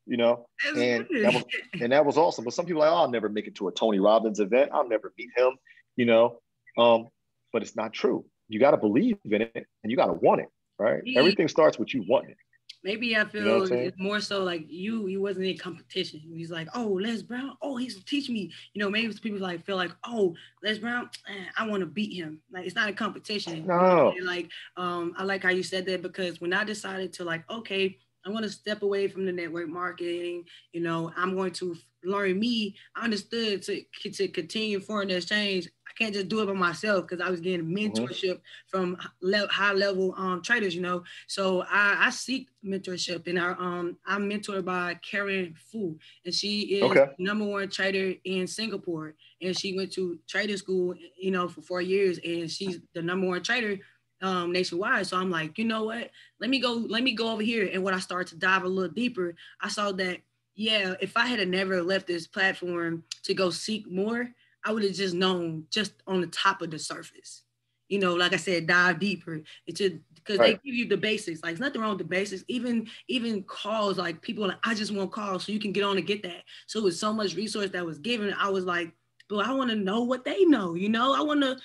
S1: You know, and that was awesome. But some people are like, oh, I'll never make it to a Tony Robbins event. I'll never meet him, you know. But it's not true. You got to believe in it, and you got to want it, right? Everything starts with you wanting it.
S2: Maybe I feel it's more so like you wasn't in competition. He's like, oh, Les Brown, oh, he's teaching me. You know, maybe people like feel like, oh, Les Brown, I want to beat him. Like, it's not a competition.
S1: No.
S2: Like, I like how you said that, because when I decided to, like, okay, I'm going to step away from the network marketing. You know, I'm going to learn me. I understood to continue foreign exchange, I can't just do it by myself, because I was getting mentorship from high level traders, you know. So I seek mentorship, and I'm mentored by Karen Fu, and she is #1 trader in Singapore, and she went to trading school, you know, for 4 years, and she's the #1 trader nationwide. So I'm like, you know what? Let me go over here. And when I started to dive a little deeper, I saw that, yeah, if I had never left this platform to go seek more, I would have just known just on the top of the surface. You know, like I said, dive deeper. It's just because they give you the basics. Like, there's nothing wrong with the basics. Even calls, like, people are like, I just want calls so you can get on and get that. So it was so much resource that was given. I was like, but I want to know what they know, you know. I want to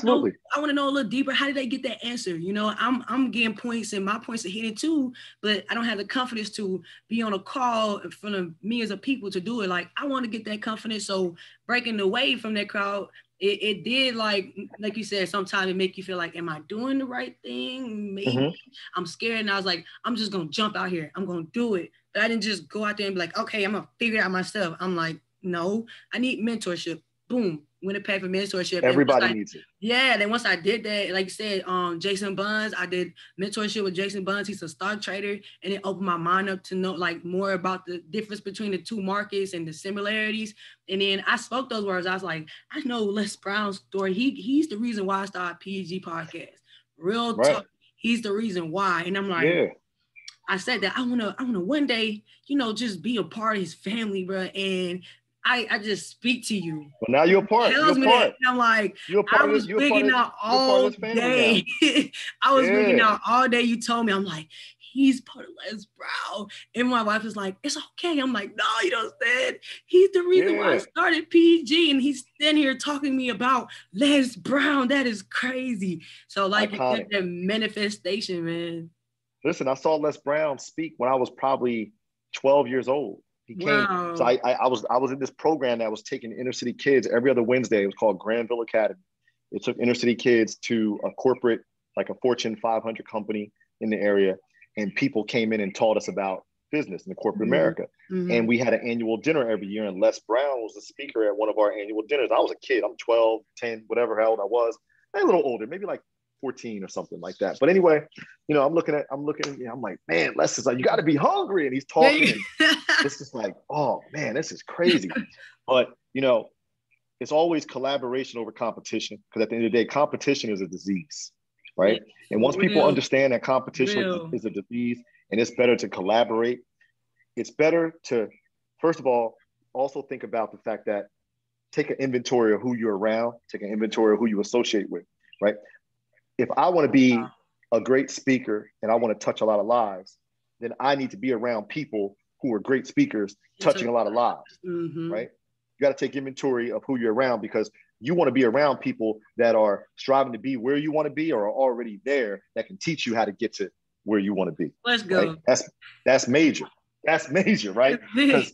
S2: know a little deeper. How did they get that answer? You know, I'm getting points, and my points are hitting too, but I don't have the confidence to be on a call in front of millions of people to do it. Like, I want to get that confidence. So breaking away from that crowd, it did, like you said, sometimes it make you feel like, am I doing the right thing? Maybe I'm scared. And I was like, I'm just going to jump out here. I'm going to do it. But I didn't just go out there and be like, okay, I'm going to figure it out myself. I'm like, no, I need mentorship. Boom. Winnipeg for mentorship.
S1: Everybody needs it.
S2: Yeah, then once I did that, like you said, Jason Buns, I did mentorship with Jason Buns. He's a stock trader, and it opened my mind up to know like more about the difference between the two markets and the similarities. And then I spoke those words. I was like, I know Les Brown's story. He's the reason why I started P.E.G podcast. Real talk. He's the reason why. And I'm like, I said that I wanna one day, just be a part of his family, bro. And I just speak to you.
S1: Well, now you're a part.
S2: Tells me that. And I'm like, I was wigging out all day. I was wigging out all day. You told me, I'm like, he's part of Les Brown. And my wife was like, it's okay. I'm like, no, you don't understand. He's the reason why I started P.E.G. And he's standing here talking to me about Les Brown. That is crazy. So like, that manifestation, man.
S1: Listen, I saw Les Brown speak when I was probably 12 years old. He came. So I was in this program that was taking inner city kids every other Wednesday. It was called Granville Academy. It took inner city kids to a corporate, like a Fortune 500 company in the area. And people came in and taught us about business in the corporate America. And we had an annual dinner every year. And Les Brown was the speaker at one of our annual dinners. I was a kid. I'm 12, 10, whatever how old I was. A little older, maybe like 14 or something like that. But anyway, I'm looking at, I'm like, man, Les is like, you got to be hungry. And he's talking. And it's just like, oh man, this is crazy. But, it's always collaboration over competition. Because at the end of the day, competition is a disease, right? And once people understand that competition is a disease and it's better to collaborate, it's better to, first of all, also think about the fact that take an inventory of who you're around, take an inventory of who you associate with, right? If I want to be a great speaker and I want to touch a lot of lives, then I need to be around people who are great speakers touching a lot of lives, right? You got to take inventory of who you're around because you want to be around people that are striving to be where you want to be or are already there that can teach you how to get to where you want to be.
S2: Let's go.
S1: Right? That's major. That's major, right? Because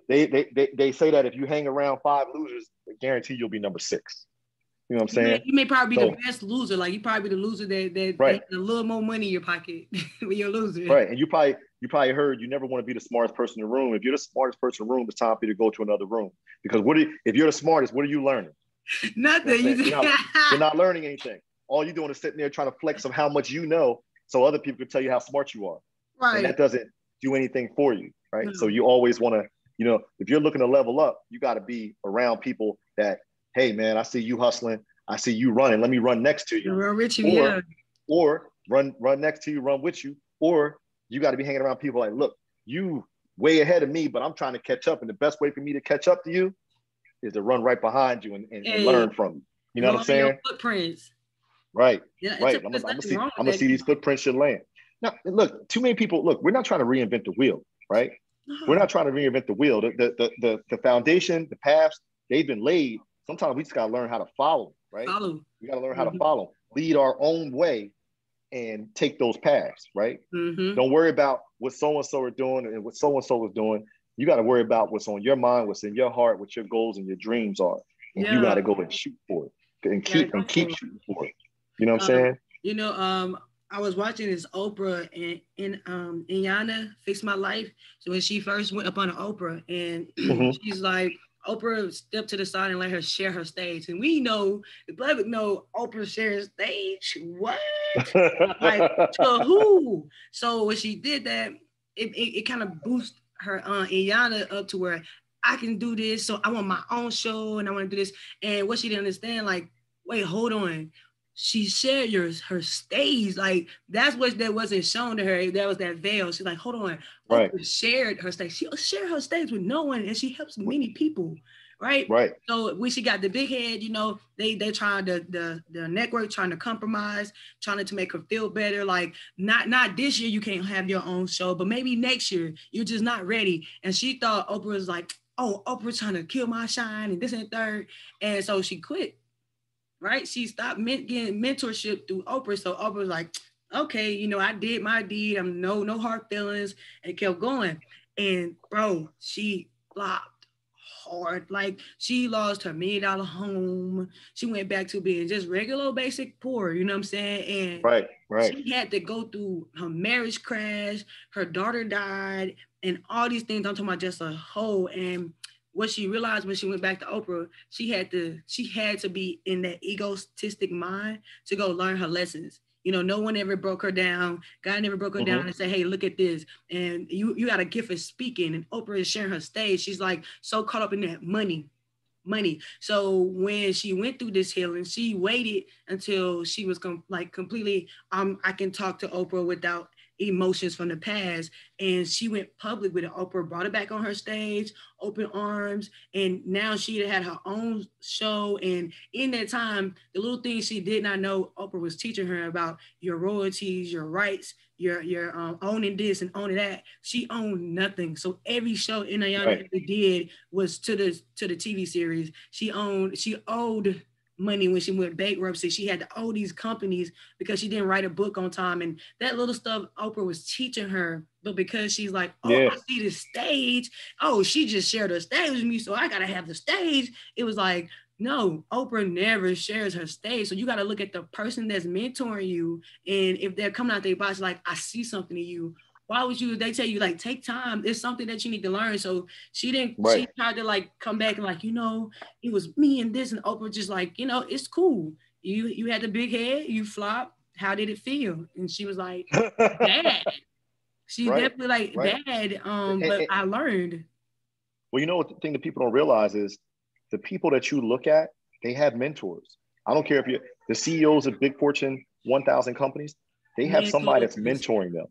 S1: they say that if you hang around 5 losers, I guarantee you'll be number 6. You know what I'm saying?
S2: You may probably be the best loser. Like you probably be the loser that has a little more money in your pocket when you're a loser.
S1: Right. And you probably heard you never want to be the smartest person in the room. If you're the smartest person in the room, it's time for you to go to another room. Because if you're the smartest, what are you learning?
S2: Nothing.
S1: You're not learning anything. All you're doing is sitting there trying to flex of how much you know so other people can tell you how smart you are.
S2: Right.
S1: And that doesn't do anything for you. Right. No. So you always want to, if you're looking to level up, you got to be around people that, hey, man, I see you hustling. I see you running. Let me run next to you.
S2: Run with you,
S1: or run next to you, run with you. Or you got to be hanging around people like, look, you way ahead of me, but I'm trying to catch up. And the best way for me to catch up to you is to run right behind you and learn from you. You know what I'm saying?
S2: Your footprints.
S1: Right. Right. I'm gonna see these footprints should land. Now, look, too many people. Look, we're not trying to reinvent the wheel, right? No. We're not trying to reinvent the wheel. The foundation, the paths, they've been laid. Sometimes we just gotta learn how to follow, right? We gotta learn how to follow, lead our own way, and take those paths, right? Don't worry about what so and so are doing and what so and so is doing. You got to worry about what's on your mind, what's in your heart, what your goals and your dreams are, and you got to go and shoot for it and keep shooting for it. You know what I'm saying?
S2: I was watching this Oprah and Iyanla Fix My Life. So when she first went up on Oprah, and she's like, Oprah stepped to the side and let her share her stage. And we know, the public know Oprah shares stage. What? Like, to who? So when she did that, it kind of boosted her Iyanla up to where I can do this. So I want my own show and I want to do this. And what she didn't understand, like, wait, hold on. She shared her stage. Like, that's what that wasn't shown to her. That was that veil. She's like, hold on.
S1: Right.
S2: Oprah shared her stage. She'll share her stage with no one, and she helps many people. Right.
S1: Right.
S2: So when she got the big head, they trying the network trying to compromise, trying to make her feel better. Like, not this year you can't have your own show, but maybe next year you're just not ready. And she thought Oprah was like, oh, Oprah's trying to kill my shine and this and third. And so she quit. Right? She stopped getting mentorship through Oprah. So Oprah was like, okay, I did my deed. I'm no hard feelings, and kept going. And bro, she flopped hard. Like, she lost her $1 million home. She went back to being just regular basic poor, you know what I'm saying? And
S1: right.
S2: She had to go through her marriage crash, her daughter died, and all these things. I'm talking about just a whole. And what she realized when she went back to Oprah, she had to be in that egotistic mind to go learn her lessons. You know, no one ever broke her down. God never broke her down and said, "Hey, look at this." And you got a gift of speaking. And Oprah is sharing her stage. She's like so caught up in that money. So when she went through this healing, she waited until she was like completely, I can talk to Oprah without emotions from the past. And she went public with it. Oprah brought it back on her stage, open arms. And now she had her own show. And in that time, the little things she did not know, Oprah was teaching her about your royalties, your rights, your owning this and owning that. She owned nothing. So every show Inayana ever did was to the TV series. She owed money when she went bankruptcy. She had to owe these companies because she didn't write a book on time. And that little stuff Oprah was teaching her. But because she's like, oh, I see this stage. Oh, she just shared her stage with me, so I gotta have the stage. It was like, no, Oprah never shares her stage. So you got to look at the person that's mentoring you. And if they're coming out their box, like, I see something in you. Why would you, they tell you, like, take time. It's something that you need to learn. So she tried to like come back and like, it was me and this, and Oprah just like, it's cool. You had the big head, you flopped. How did it feel? And she was like, bad. She's definitely like bad. But I learned.
S1: Well, what the thing that people don't realize is the people that you look at, they have mentors. I don't care if you're the CEOs of big Fortune 1000 companies, they have somebody that's mentoring them.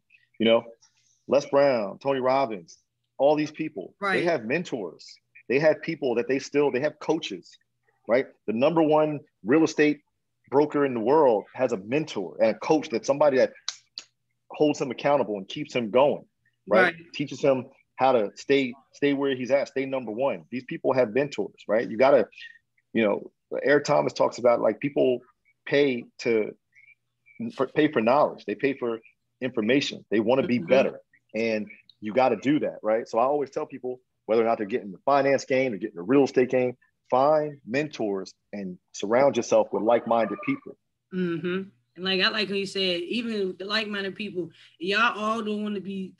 S1: Les Brown, Tony Robbins, all these people, they have mentors. They have people that they have coaches, right? The number one real estate broker in the world has a mentor and a coach, that somebody that holds him accountable and keeps him going, right? Teaches him how to stay where he's at, stay number one. These people have mentors, right? You got to, Eric Thomas talks about, like, people pay for knowledge. They pay for information. They want to be better. And you got to do that, right? So I always tell people, whether or not they're getting the finance game or getting the real estate game, find mentors and surround yourself with like-minded people.
S2: And like, I like when you said, even the like-minded people, y'all all don't want to be,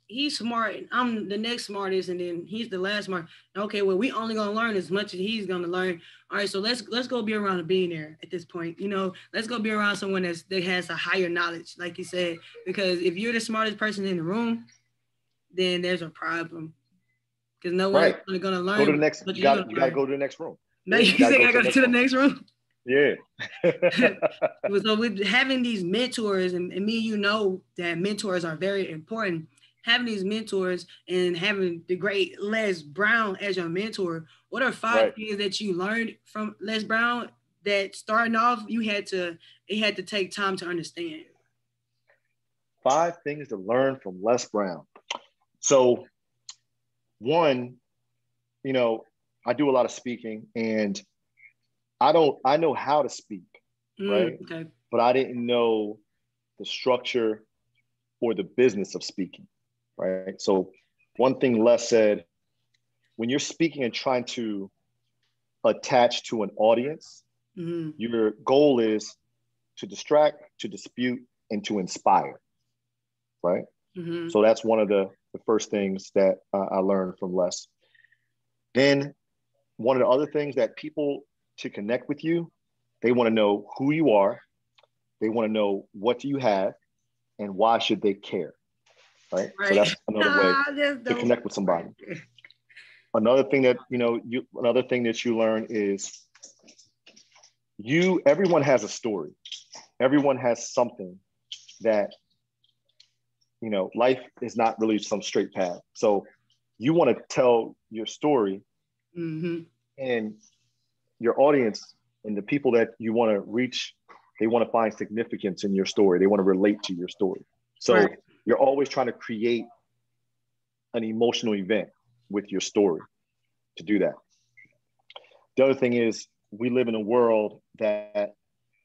S2: he's smart, and I'm the next smartest, and then he's the last smart. Okay, well, we only gonna learn as much as he's gonna learn. All right, so let's go be around a billionaire at this point. Let's go be around someone that has a higher knowledge, like you said. Because if you're the smartest person in the room, then there's a problem. Because no one's gonna learn.
S1: Go to the next. You got to go to the next room.
S2: No, you say I gotta go to the next room.
S1: Yeah.
S2: So with having these mentors, and me, that mentors are very important. Having these mentors and having the great Les Brown as your mentor, what are 5 things that you learned from Les Brown that starting off it had to take time to understand?
S1: 5 things to learn from Les Brown. So one, I do a lot of speaking, and I know how to speak, right?
S2: Okay.
S1: But I didn't know the structure or the business of speaking, right? So one thing Les said, when you're speaking and trying to attach to an audience, your goal is to distract, to dispute, and to inspire, right? So that's one of the first things that I learned from Les. Then one of the other things that people, to connect with you, they want to know who you are. They want to know what do you have and why should they care, right? So that's another way to connect with somebody. Another thing that, you learn is everyone has a story. Everyone has something that, life is not really some straight path. So you want to tell your story, and your audience and the people that you want to reach, they want to find significance in your story. They want to relate to your story. So you're always trying to create an emotional event with your story to do that. The other thing is, we live in a world that,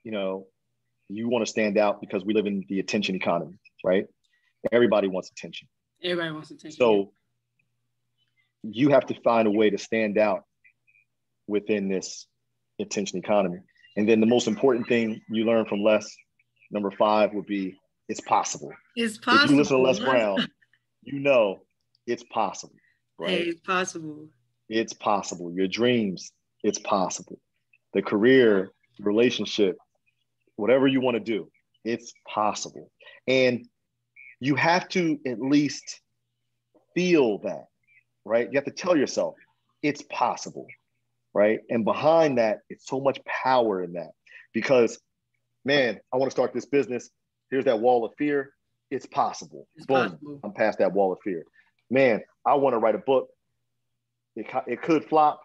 S1: you want to stand out because we live in the attention economy, right? Everybody wants attention.
S2: Everybody wants attention.
S1: So you have to find a way to stand out within this attention economy. And then the most important thing you learn from Les, number 5, would be, it's possible.
S2: It's possible.
S1: If you listen to Les Brown, it's possible. Right?
S2: Hey, it's possible.
S1: it's possible. Your dreams, it's possible. The career, relationship, whatever you want to do, it's possible. And you have to at least feel that, right? You have to tell yourself it's possible, right? And behind that, it's so much power in that because, man, I want to start this business. Here's that wall of fear. It's possible.
S2: It's
S1: Boom,
S2: possible.
S1: I'm past that wall of fear. Man, I want to write a book. It could flop,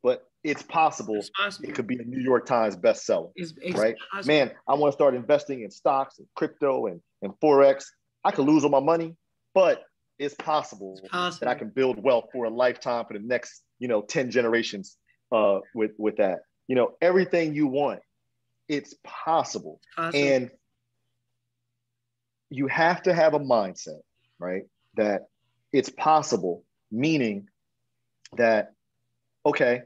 S1: but it's possible.
S2: It's possible.
S1: It could be a New York Times bestseller,
S2: It's
S1: right?
S2: possible.
S1: Man, I want to start investing in stocks and crypto and Forex. I could lose all my money, but it's possible that I can build wealth for a lifetime for the next, 10 generations with that. Everything you want, it's possible. And you have to have a mindset, right? That it's possible, meaning that, okay,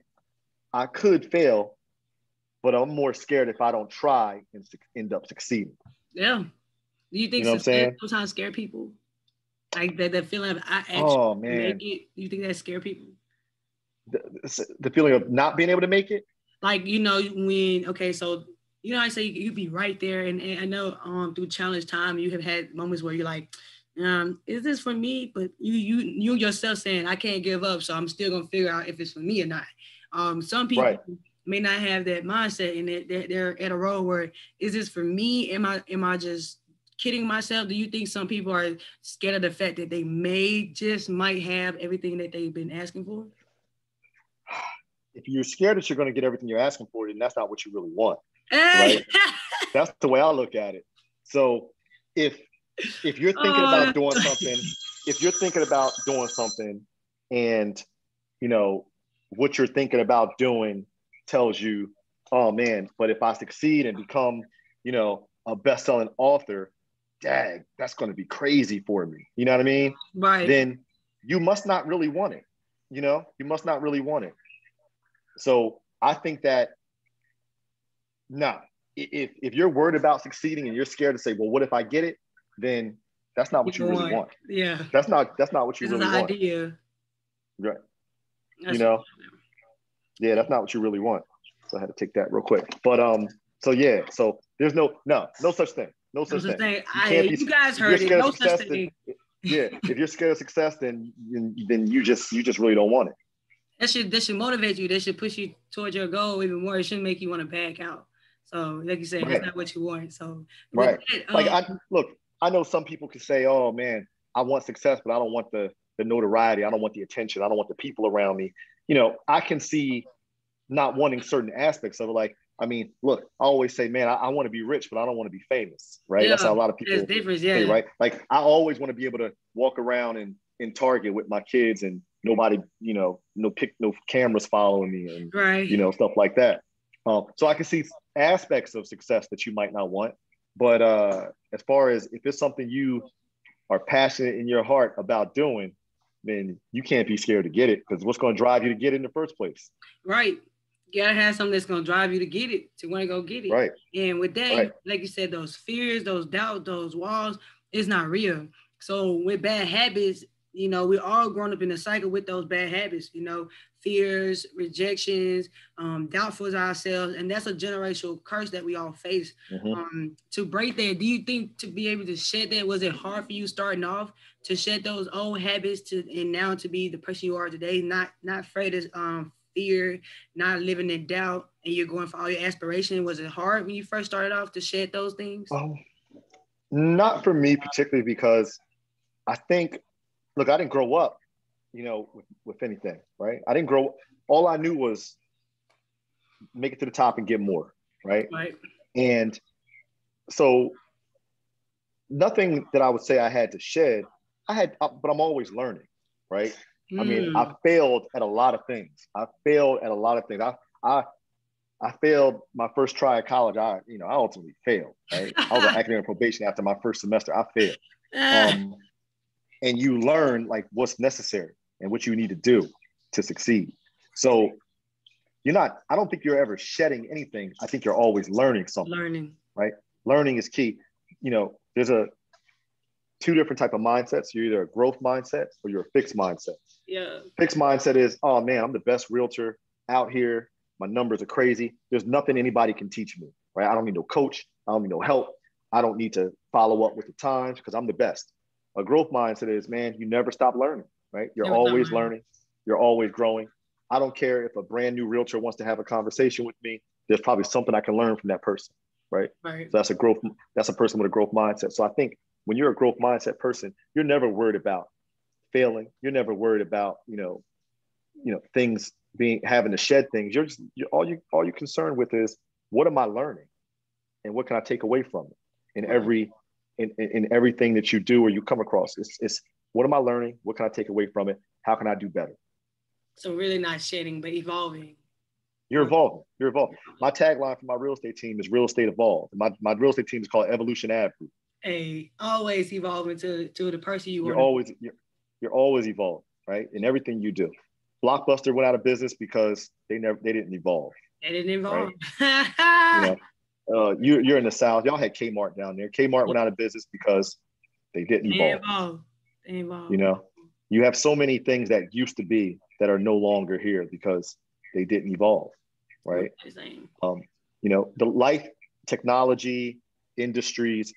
S1: I could fail, but I'm more scared if I don't try and end up succeeding.
S2: Yeah. Do you think sometimes scare people? Like that feeling of I actually make it? Do you think that scare people?
S1: The feeling of not being able to make it?
S2: Like, so I say you'd be right there. And I know through challenge time, you have had moments where you're like, is this for me? But you yourself saying, I can't give up, so I'm still gonna figure out if it's for me or not. Some people may not have that mindset, and they're at a road where, is this for me? Am I just kidding myself? Do you think some people are scared of the fact that they might have everything that they've been asking for?
S1: If you're scared that you're going to get everything you're asking for, then that's not what you really want, right? That's the way I look at it. So if you're thinking about doing something, and what you're thinking about doing tells you, oh man, but if I succeed and become, a best-selling author, dang, that's going to be crazy for me. You know what I mean?
S2: Right.
S1: Then you must not really want it. You must not really want it. So I think that, if you're worried about succeeding and you're scared to say, well, what if I get it? Then that's not what you really want.
S2: Yeah.
S1: That's not what you really want.
S2: Idea.
S1: Right. Yeah, that's not what you really want. So I had to take that real quick. But so there's no such thing. No such thing.
S2: You guys heard it. No such thing.
S1: Yeah, if you're scared of success, then you just really don't want it.
S2: That should motivate you. That should push you towards your goal even more. It shouldn't make you want to back out. So, like you said, It's not what you want. So,
S1: right. I know some people could say, "Oh man, I want success, but I don't want the notoriety. I don't want the attention. I don't want the people around me." I can see not wanting certain aspects of it. Like, I mean, look, I always say, man, I want to be rich, but I don't want to be famous, right? That's how a lot of people say, right? Like, I always want to be able to walk around in Target with my kids and nobody, no cameras following me and, stuff like that. So I can see aspects of success that you might not want. But as far as if it's something you are passionate in your heart about doing, then you can't be scared to get it, because what's going to drive you to get it in the first place?
S2: Right. You gotta have something that's gonna drive you to get it, to want to go get it.
S1: Right.
S2: And with that, like you said, those fears, those doubts, those walls, it's not real. So with bad habits, we're all grown up in a cycle with those bad habits, fears, rejections, doubtfuls ourselves. And that's a generational curse that we all face.
S1: Mm-hmm.
S2: To break that, do you think to be able to shed that, was it hard for you starting off to shed those old habits and now to be the person you are today, not afraid of fear, not living in doubt, and you're going for all your aspiration? Was it hard when you first started off to shed those things?
S1: Not for me particularly, because I think, look, I didn't grow up, with anything, right? I didn't grow. All I knew was make it to the top and get more, right?
S2: Right.
S1: And so nothing that I would say I had to shed. But I'm always learning, right? I mean, I failed at a lot of things. I failed my first try at college. I ultimately failed, right? I was on academic probation after my first semester. I failed. And you learn like what's necessary and what you need to do to succeed. So I don't think you're ever shedding anything. I think you're always learning something.
S2: Learning.
S1: Right? Learning is key. There's a two different type of mindsets. You're either a growth mindset or you're a fixed mindset.
S2: Yeah.
S1: Fixed mindset is, oh man, I'm the best realtor out here. My numbers are crazy. There's nothing anybody can teach me, right? I don't need no coach. I don't need no help. I don't need to follow up with the times because I'm the best. A growth mindset is, man, you never stop learning, right? You're always learning. You're always growing. I don't care if a brand new realtor wants to have a conversation with me. There's probably something I can learn from that person, right?
S2: Right.
S1: So that's a person with a growth mindset. So I think when you're a growth mindset person, you're never worried about failing. You're never worried about, things having to shed things. All you're concerned with is, what am I learning, and what can I take away from it in everything that you do or you come across. It's what am I learning? What can I take away from it? How can I do better?
S2: So really not shedding, but evolving.
S1: You're evolving. You're evolving. My tagline for my real estate team is real estate evolved. My real estate team is called Evolution Ave Group.
S2: Hey, always evolving to the person you
S1: want. You're always evolving, right? In everything you do. Blockbuster went out of business because they didn't evolve.
S2: They didn't evolve.
S1: Right? You're in the South. Y'all had Kmart down there. Kmart went out of business because they didn't evolve.
S2: They evolved.
S1: You have so many things that used to be that are no longer here because they didn't evolve, right? The life, technology, industries,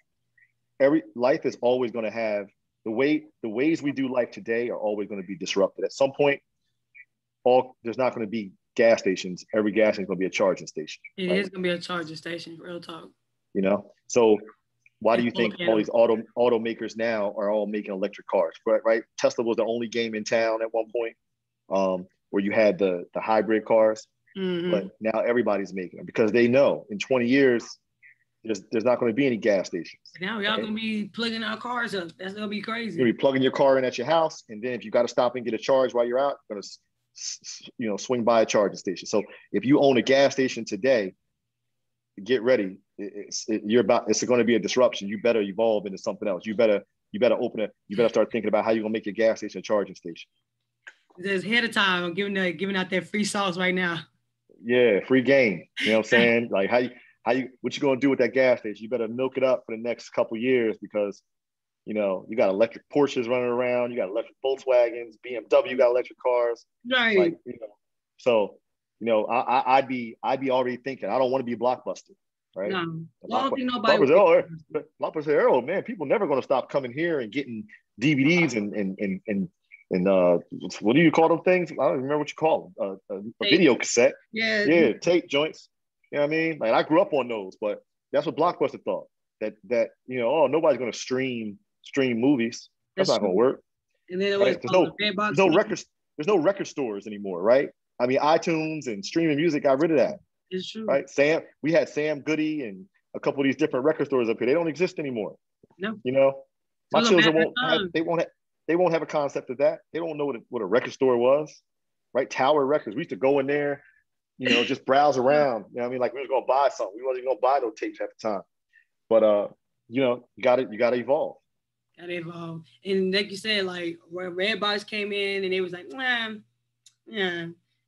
S1: life is always going to have the ways we do life today are always going to be disrupted. At some point, there's not going to be gas stations. Every gas station is going to be a charging station.
S2: It is going to be a charging station, real talk.
S1: So why do you think all these automakers now are all making electric cars, right? Tesla was the only game in town at one point where you had the hybrid cars, but now everybody's making them because they know in 20 years, there's not going to be any gas stations.
S2: Now y'all going to be plugging our cars up. That's going to be crazy.
S1: You're going to be plugging your car in at your house, and then if you got to stop and get a charge while you're out, you're going to swing by a charging station. So if you own a gas station today, get ready. It's going to be a disruption. You better evolve into something else. You better open it. You better start thinking about how you're going to make your gas station a charging station.
S2: There's ahead of time. I'm giving out that free sauce right now.
S1: Yeah, free game. You know what I'm saying? Like what you going to do with that gas station? You better milk it up for the next couple years because you got electric Porsches running around. You got electric Volkswagens, BMW got electric cars.
S2: Right.
S1: Like, so, I'd be already thinking, I don't want to be Blockbuster, right?
S2: No, I don't think nobody.
S1: Blockbuster, oh man, people never going to stop coming here and getting DVDs and what do you call them things? I don't remember what you call them. A video cassette.
S2: Yeah,
S1: tape joints. You know what I mean? Like I grew up on those, but that's what Blockbuster thought. That nobody's going to stream movies. That's not going to work.
S2: And then
S1: right? There's no record stores anymore, right? I mean, iTunes and streaming music got rid of that.
S2: It's true.
S1: Right? We had Sam Goody and a couple of these different record stores up here. They don't exist anymore.
S2: No.
S1: My children won't have a concept of that. They don't know what a record store was, right? Tower Records. We used to go in there, just browse around. You know what I mean? Like we was going to buy something. We wasn't going to buy no tapes at the time. But, you got to evolve.
S2: Got to evolve. And like you said, like where Redbox came in and it was like, yeah.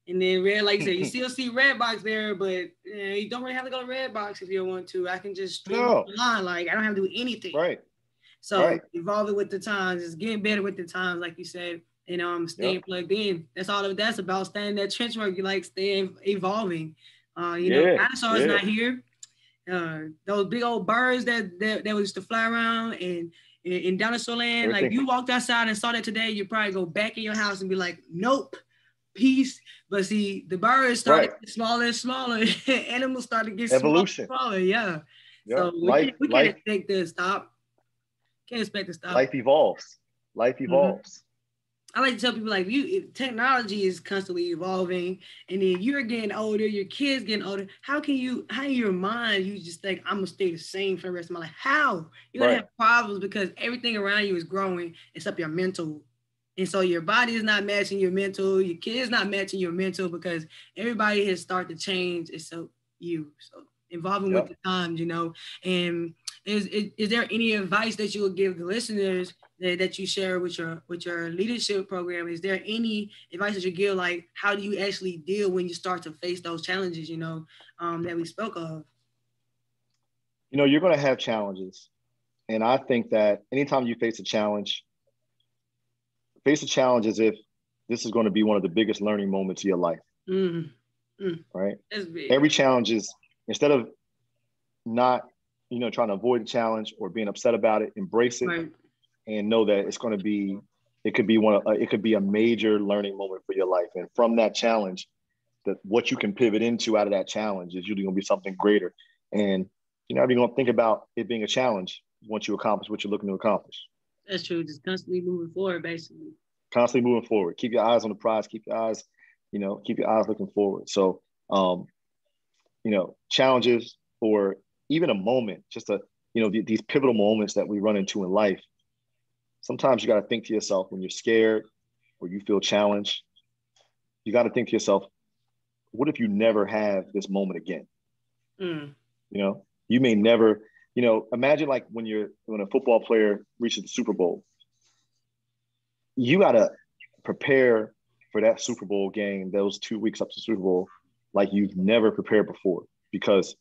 S2: And then like you said, you still see Redbox there, but you don't really have to go to Redbox if you don't want to. I can just stream online. Like I don't have to do anything.
S1: Right.
S2: So evolving with the times, is getting better with the times, like you said, and staying plugged in. That's all that's about. Staying that trench work, you like staying evolving. Dinosaurs not here. Those big old birds that used to fly around and in dinosaur land. Like you walked outside and saw that today, you probably go back in your house and be like, nope, peace. But see, the birds started getting smaller and smaller. Animals started to get smaller. Yeah. So we can't expect to stop. Can't expect to stop.
S1: Life evolves.
S2: I like to tell people like technology is constantly evolving, and then you're getting older, your kids getting older. How in your mind you just think I'm gonna stay the same for the rest of my life? How? You're gonna have problems because everything around you is growing except your mental. And so your body is not matching your mental, your kids not matching your mental because everybody has started to change except you. So evolving with the times, and is there any advice that you would give the listeners that you share with your leadership program? Is there any advice that you give, like how do you actually deal when you start to face those challenges, that we spoke of?
S1: You're going to have challenges. And I think that anytime you face a challenge as if this is going to be one of the biggest learning moments of your life. Right?
S2: That's big.
S1: Every challenge is, instead of not, trying to avoid the challenge or being upset about it, embrace it, right, and know that it's going to be, it could be a major learning moment for your life. And from that challenge, that what you can pivot into out of that challenge is usually going to be something greater. And you're not even going to think about it being a challenge once you accomplish what you're looking to accomplish.
S2: That's true. Just constantly moving forward, basically.
S1: Constantly moving forward. Keep your eyes on the prize. Keep your eyes looking forward. So, challenges, or even a moment, just these pivotal moments that we run into in life. Sometimes you got to think to yourself, when you're scared or you feel challenged, you got to think to yourself, what if you never have this moment again? You may never, imagine like when a football player reaches the Super Bowl, you got to prepare for that Super Bowl game, those 2 weeks up to Super Bowl, like you've never prepared before, because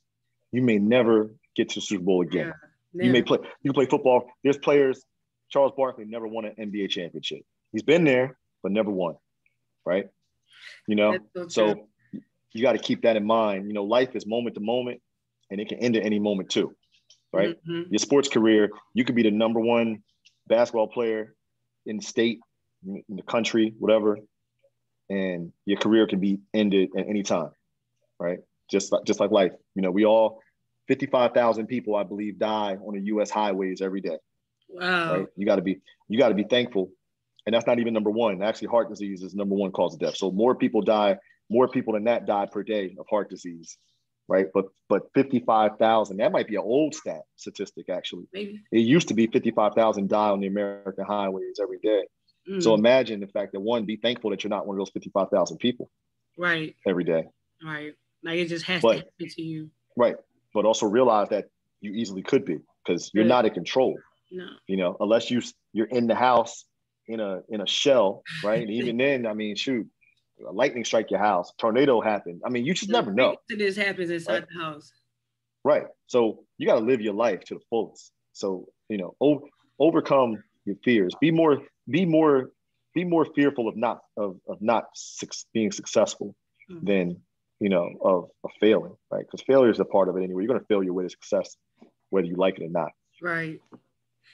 S1: you may never get to the Super Bowl again. Yeah, you can play football. There's players, Charles Barkley never won an NBA championship. He's been there, but never won, right? So you got to keep that in mind. Life is moment to moment, and it can end at any moment too, right? Your sports career, you could be the number one basketball player in the state, in the country, whatever, and your career can be ended at any time, right? Just like life. We all, 55,000 people, I believe, die on the U.S. highways every day.
S2: Wow.
S1: Right? You got to be thankful. And that's not even number one. Actually, heart disease is number one cause of death. So more people than that die per day of heart disease, right? But 55,000, that might be an old statistic, actually.
S2: Maybe.
S1: It used to be 55,000 die on the American highways every day. So imagine the fact that, be thankful that you're not one of those 55,000 people.
S2: Right.
S1: Every day.
S2: Right. Like it just has to happen to you.
S1: Right. But also realize that you easily could be, because you're not in control.
S2: No.
S1: Unless you're in the house in a shell, right? And even then, I mean, shoot, a lightning strike your house, tornado happen. I mean, you just never know.
S2: This happens inside the house.
S1: Right. So you got to live your life to the fullest. So, overcome your fears. Be more fearful of not being successful than, of failing, right? Because failure is a part of it anyway. You're going to fail your way to success, whether you like it or not.
S2: Right.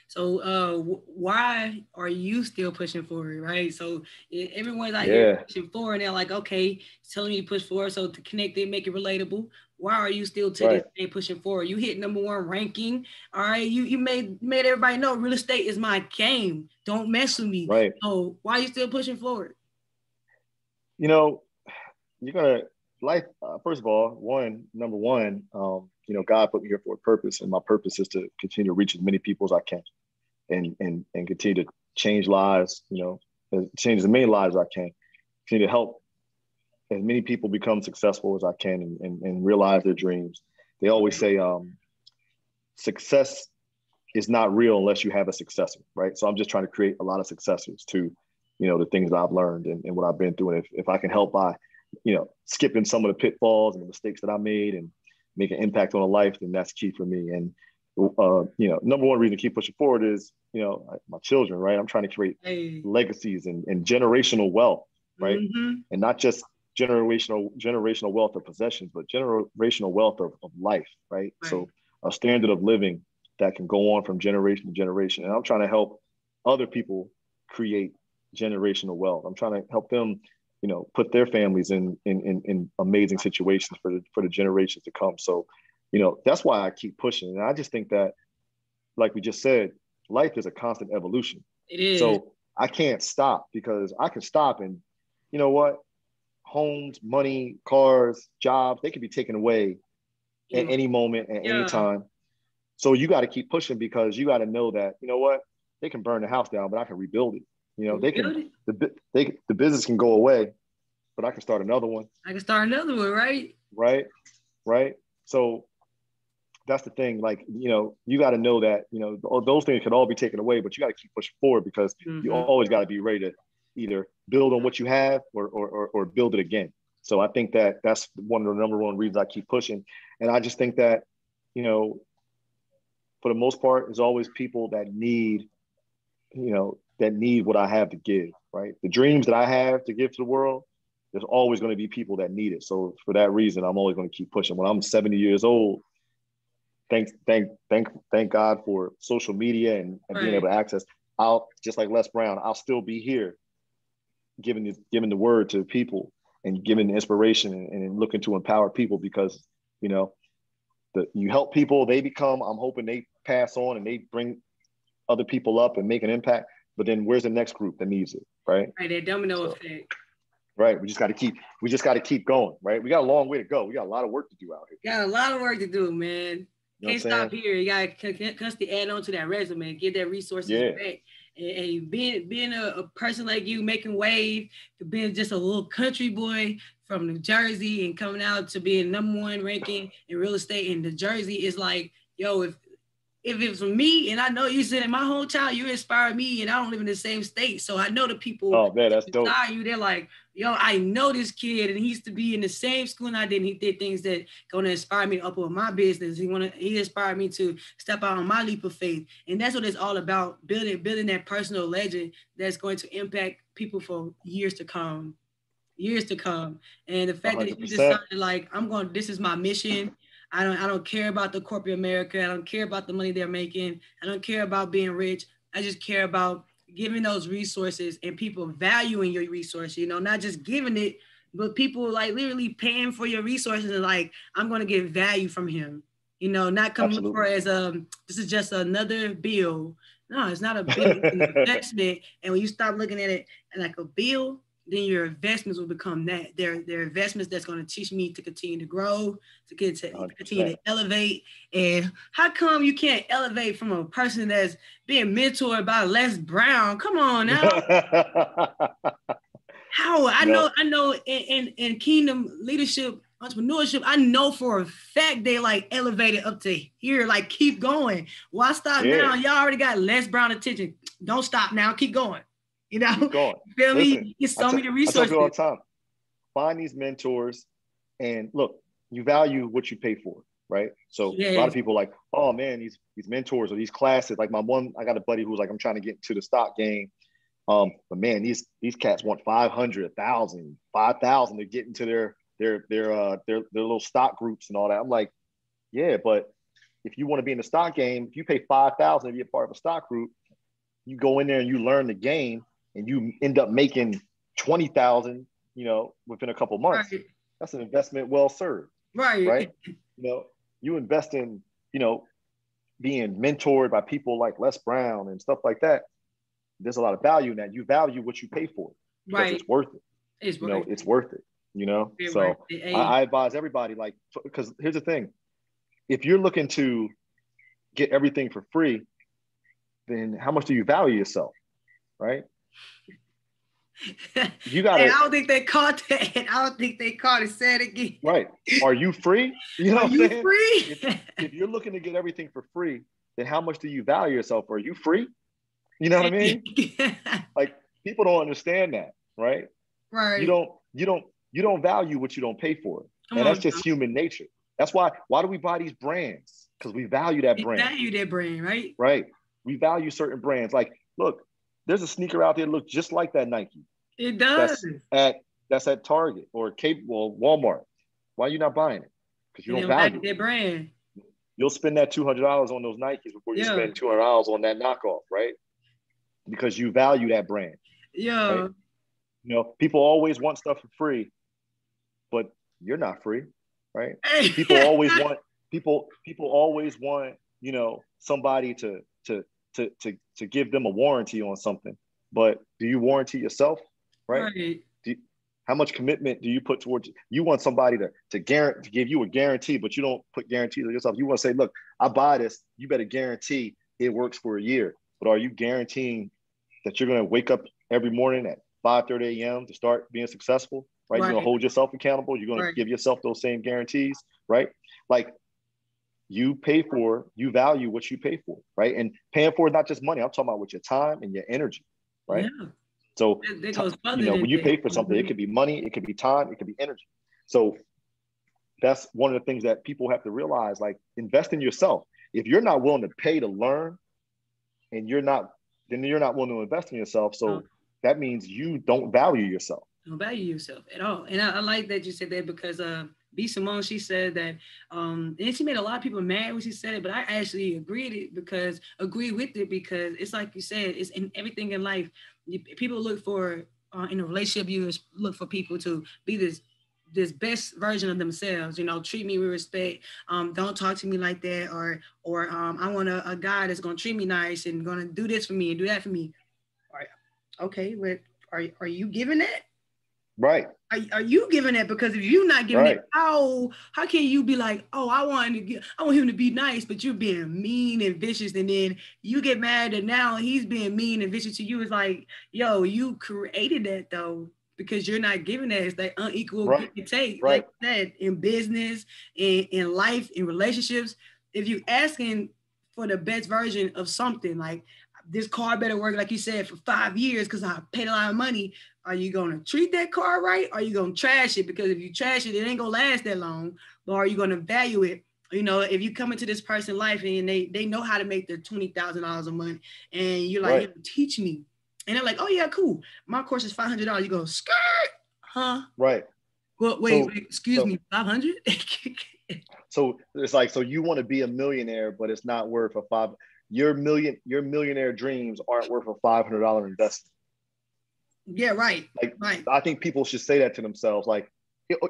S2: So why are you still pushing forward, right? So everyone's out here pushing forward, and they're like, okay, telling me to push forward. So to connect it, make it relatable. Why are you still to this day pushing forward? You hit number one ranking. All right. You made everybody know real estate is my game. Don't mess with me.
S1: Right.
S2: So why are you still pushing forward?
S1: You're gonna life. First of all, number one, God put me here for a purpose, and my purpose is to continue to reach as many people as I can, and continue to change lives. Change as many lives as I can. Continue to help as many people become successful as I can, and realize their dreams. They always say, success is not real unless you have a successor, right? So I'm just trying to create a lot of successors to, the things that I've learned and what I've been through. And if I can help by, skipping some of the pitfalls and the mistakes that I made and make an impact on a life, then that's key for me. And, number one reason to keep pushing forward is, my children, right? I'm trying to create legacies and generational wealth, right? And not just generational wealth of possessions, but generational wealth of life, right? So a standard of living that can go on from generation to generation. And I'm trying to help other people create generational wealth. I'm trying to help them, put their families in amazing situations for the generations to come. So, that's why I keep pushing. And I just think that, like we just said, life is a constant evolution.
S2: It is.
S1: So I can't stop, because I can stop and, you know what? Homes, money, cars, jobs, they can be taken away at any moment, at any time. So you got to keep pushing, because you got to know that, you know what? They can burn the house down, but I can rebuild it. The business can go away, but I can start another one.
S2: Right?
S1: Right. So that's the thing. Like, you got to know that, those things can all be taken away, but you got to keep pushing forward, because you always got to be ready to either build on what you have or build it again. So I think that that's one of the number one reasons I keep pushing. And I just think that, for the most part, is always people that need, that need what I have to give, right? The dreams that I have to give to the world, there's always going to be people that need it. So for that reason, I'm always going to keep pushing. When I'm 70 years old, thank God for social media and being able to access. I'll, just like Les Brown, I'll still be here giving the word to people and giving the inspiration and looking to empower people, because, you help people, they become, I'm hoping they pass on and they bring other people up and make an impact. But then where's the next group that needs it, right?
S2: Right, that domino effect.
S1: Right, we just got to keep going, right? We got a long way to go. We got a lot of work to do out here.
S2: Got a lot of work to do, man. Can't stop here. You got to constantly add on to that resume, get that resources back. And being a person like you, making wave, to being just a little country boy from New Jersey and coming out to being #1 ranking in real estate in New Jersey is like, yo, if it was me, and I know you said in my hometown, you inspired me, and I don't live in the same state. So I know the people.
S1: Oh man, that's dope.
S2: You, they're like, yo, I know this kid, and he used to be in the same school and I did. And he did things that gonna inspire me to up on my business. He inspired me to step out on my leap of faith. And that's what it's all about, building that personal legend that's going to impact people for years to come. And the fact 100%. That you decided, like, this is my mission. I don't care about the corporate America. I don't care about the money they're making. I don't care about being rich. I just care about giving those resources and people valuing your resource, not just giving it, but people like literally paying for your resources and like, I'm going to get value from him, not coming for as this is just another bill. No, it's not a bill, it's an investment. And when you stop looking at it like a bill, then your investments will become that. They're investments that's going to teach me to continue to grow, to continue to elevate. And how come you can't elevate from a person that's being mentored by Les Brown? Come on now. How? I know in Kingdom Leadership, Entrepreneurship, I know for a fact they like elevated up to here, like keep going. Why stop now? Y'all already got Les Brown attention. Don't stop now, keep going. Keep going. Feel me? It's so many resources. I tell
S1: you all the time, find these mentors and look, you value what you pay for, right? So a lot of people like, oh man, these mentors or these classes, like I got a buddy who's like, I'm trying to get into the stock game. But man, these cats want 500, 1,000, 5,000 to get into their little stock groups and all that. I'm like, yeah, but if you want to be in the stock game, if you pay 5,000 to be a part of a stock group, you go in there and you learn the game and you end up making 20,000, within a couple months. Right. That's an investment well served. Right. You invest in, being mentored by people like Les Brown and stuff like that. There's a lot of value in that. You value what you pay for because it's worth it. It's worth it. So I advise everybody, like, because here's the thing. If you're looking to get everything for free, then how much do you value yourself? Right? You got to.
S2: I don't think they caught that. I don't think they caught it. Say it again.
S1: Right. Are you free?
S2: Are you free?
S1: If you're looking to get everything for free, then how much do you value yourself? Are you free? You know what I mean? Like, people don't understand that, right?
S2: Right.
S1: You don't value what you don't pay for. And that's just human nature. That's why do we buy these brands? Because we value that brand.
S2: Value that brand, right?
S1: Right. We value certain brands. Like, look, there's a sneaker out there that looks just like that Nike.
S2: It does.
S1: That's at Target or Walmart. Why are you not buying it? Because you don't value
S2: that brand.
S1: You'll spend that $200 on those Nikes before you spend $200 on that knockoff, right? Because you value that brand.
S2: Yeah.
S1: Right? People always want stuff for free, but you're not free, right? People always want somebody to give them a warranty on something, but do you warranty yourself, right? How much commitment do you put towards it? You want somebody to give you a guarantee, but you don't put guarantees on yourself. You want to say, look, I buy this, you better guarantee it works for a year. But are you guaranteeing that you're going to wake up every morning at 5:30 a.m. to start being successful, right? You're going to hold yourself accountable. You're going to give yourself those same guarantees, right? Like, you value what you pay for, right? And paying for is not just money. I'm talking about with your time and your energy, right?
S2: Yeah.
S1: So, when you pay for something, it could be money, it could be time, it could be energy. So that's one of the things that people have to realize, like, invest in yourself. if you're not willing to pay to learn, and then you're not willing to invest in yourself. So that means you don't value yourself.
S2: Don't value yourself at all. And I like that you said that, because B. Simone, she said that, and she made a lot of people mad when she said it, but I actually agree with it because it's like you said, it's in everything in life. People look for, in a relationship, you look for people to be this best version of themselves, treat me with respect. Don't talk to me like that, or I want a guy that's gonna treat me nice and gonna do this for me and do that for me. All right. Okay, but are you giving that?
S1: Right.
S2: Are you giving that? Because if you're not giving it, how can you be like, oh, I want him to be nice, but you're being mean and vicious, and then you get mad and now he's being mean and vicious to you? It's like, yo, you created that though, because you're not giving that. It's that unequal give and take, like that, in business, in life, in relationships. If you asking for the best version of something, like this car better work, like you said, for 5 years because I paid a lot of money. Are you going to treat that car right? Or are you going to trash it? Because if you trash it, it ain't going to last that long. Or are you going to value it? If you come into this person's life and they know how to make their $20,000 a month, and you're like, teach me. And they're like, oh, yeah, cool. My course is $500. You go, skirt, huh?
S1: Right.
S2: Well, wait, excuse me, 500?
S1: So it's like, so you want to be a millionaire, but it's not worth your millionaire dreams aren't worth a $500 investment.
S2: Yeah, right. Right.
S1: I think people should say that to themselves. Like,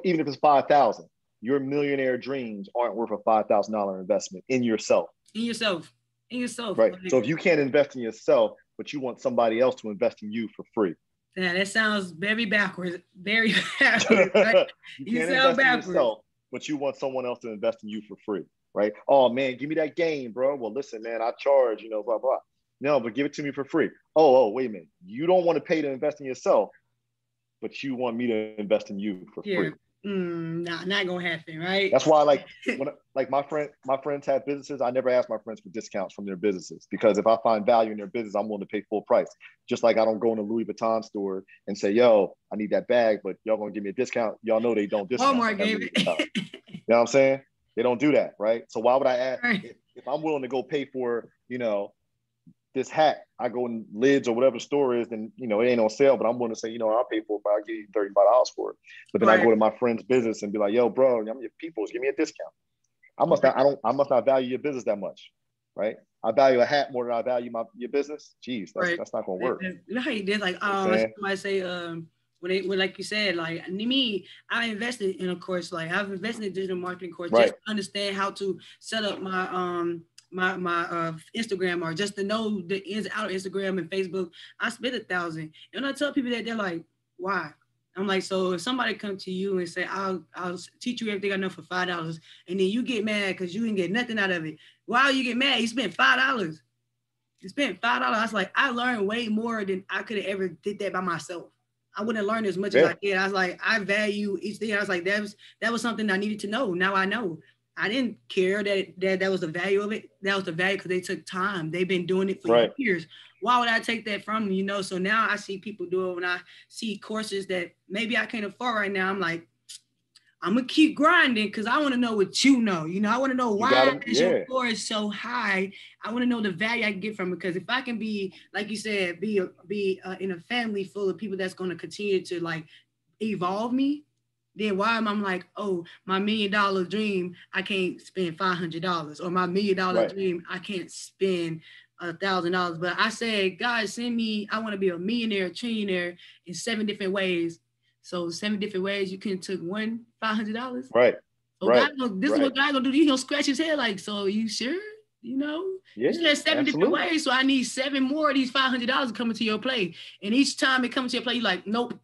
S1: even if it's 5,000, your millionaire dreams aren't worth a $5,000 investment in yourself.
S2: In yourself.
S1: Right. So if you can't invest in yourself, but you want somebody else to invest in you for free.
S2: Yeah, that sounds very backwards. Very backwards. Right?
S1: you sound backwards. In yourself, but you want someone else to invest in you for free. Right. Oh man, give me that game, bro. Well, listen, man, I charge, blah, blah. No, but give it to me for free. Oh, wait a minute. You don't want to pay to invest in yourself, but you want me to invest in you for free.
S2: Nah, not gonna happen, right?
S1: That's why, when my friends have businesses, I never ask my friends for discounts from their businesses, because if I find value in their business, I'm willing to pay full price. Just like I don't go in a Louis Vuitton store and say, yo, I need that bag, but y'all gonna give me a discount. Y'all know they don't discount.
S2: Walmart gave it.
S1: You know what I'm saying? They don't do that, right? So why would I ask if I'm willing to go pay for, this hat, I go in Lids or whatever store is, and it ain't on sale, but I'm willing to say, I'll pay for it, but I'll give you $35 for it. But then I go to my friend's business and be like, yo, bro, I'm your people's, give me a discount. I must not value your business that much, right? I value a hat more than I value your business. Jeez, that's not gonna work.
S2: There's like, somebody say, when like you said, like me, I invested in a course, like I've invested in a digital marketing course, just to understand how to set up my my Instagram, or just to know the ins and out of Instagram and Facebook. I spent $1,000, and I tell people that, they're like, why? I'm like, so if somebody come to you and say, I'll teach you everything I know for $5, and then you get mad because you didn't get nothing out of it. Why you get mad? You spent $5. You spent $5. I was like, I learned way more than I could have ever did that by myself. I wouldn't learn as much as I did. I was like, I value each thing. I was like, that was something I needed to know. Now I know. I didn't care that was the value of it. That was the value because they took time. They've been doing it for years. Why would I take that from them? So now I see people do it. When I see courses that maybe I can't afford right now, I'm like, I'm gonna keep grinding because I want to know what you know. I want to know why your score is so high. I want to know the value I can get from it. Because if I can be, like you said, be in a family full of people that's going to continue to like evolve me, then why am I like, oh, my $1 million dream, I can't spend $500, or my $1 million dream, I can't spend $1,000. But I said, God, send me, I want to be a millionaire, trillionaire in 7 different ways. So 7 different ways you can took $500.
S1: Right.
S2: So this is what God gonna do. He's gonna scratch his head like, so you sure? You said 7 different ways. So I need 7 more of these $500 coming to your play. And each time it comes to your play, you're like, nope.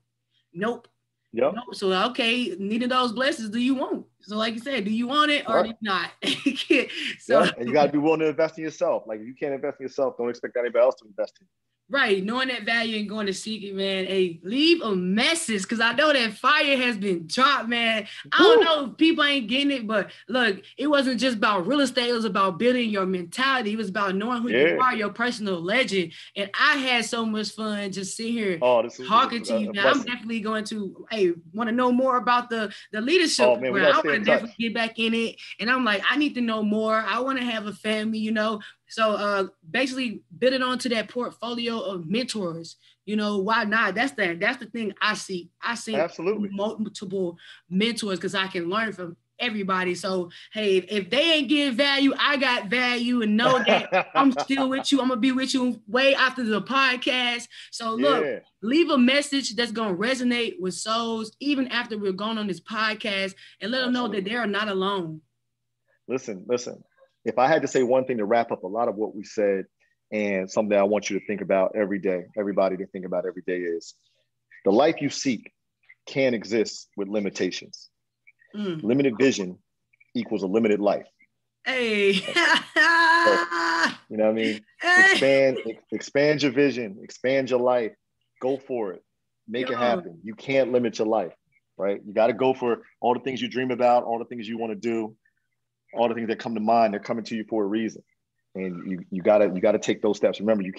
S2: Yep. Nope. So okay, neither of those blessings do you want? So like you said, do you want it or do you not?
S1: And you gotta be willing to invest in yourself. Like if you can't invest in yourself, don't expect anybody else to invest in you.
S2: Right, knowing that value and going to seek it, man. Hey, leave a message, because I know that fire has been dropped, man. I don't know if people ain't getting it, but look, it wasn't just about real estate. It was about building your mentality. It was about knowing who you are, your personal legend. And I had so much fun just sitting here talking to you, man. I'm definitely going to, want to know more about the leadership.
S1: Oh, man,
S2: I want to definitely get back in it. And I'm like, I need to know more. I want to have a family, you know. So basically building onto that portfolio of mentors, you know, why not? That's the thing I see. I see
S1: absolutely
S2: multiple mentors because I can learn from everybody. So, hey, if they ain't getting value, I got value, and know that I'm still with you. I'm going to be with you way after the podcast. So look, leave a message that's going to resonate with souls, even after we're gone on this podcast, and let them know that they are not alone.
S1: Listen. If I had to say one thing to wrap up a lot of what we said, and something I want you to think about every day, everybody to think about every day, is the life you seek can't exist with limitations. Limited vision equals a limited life.
S2: Hey.
S1: So, you know what I mean? Expand your vision, expand your life, go for it, make it happen. You can't limit your life, right? You got to go for all the things you dream about, all the things you want to do. All the things that come to mind, they're coming to you for a reason, and you gotta take those steps. Remember, you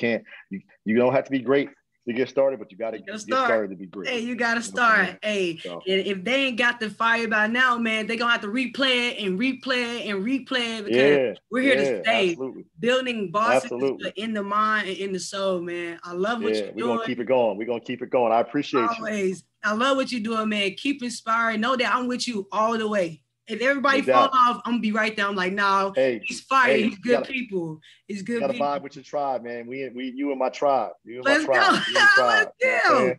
S1: don't have to be great to get started, but you gotta get started to be great.
S2: Hey, you gotta start. Hey, so, if they ain't got the fire by now, man, they're gonna have to replay it and replay it and replay it, because we're here to stay.
S1: Absolutely.
S2: Building bosses in the mind and in the soul, man. I love what you're doing.
S1: We're gonna keep it going. I appreciate
S2: you. I love what you're doing, man. Keep inspiring. Know that I'm with you all the way. If everybody fall off, I'm gonna be right there. I'm like, no, he's fire. He's good people. He's good people.
S1: You gotta vibe with your tribe, man. You and my tribe.
S2: Let's go. Let's go.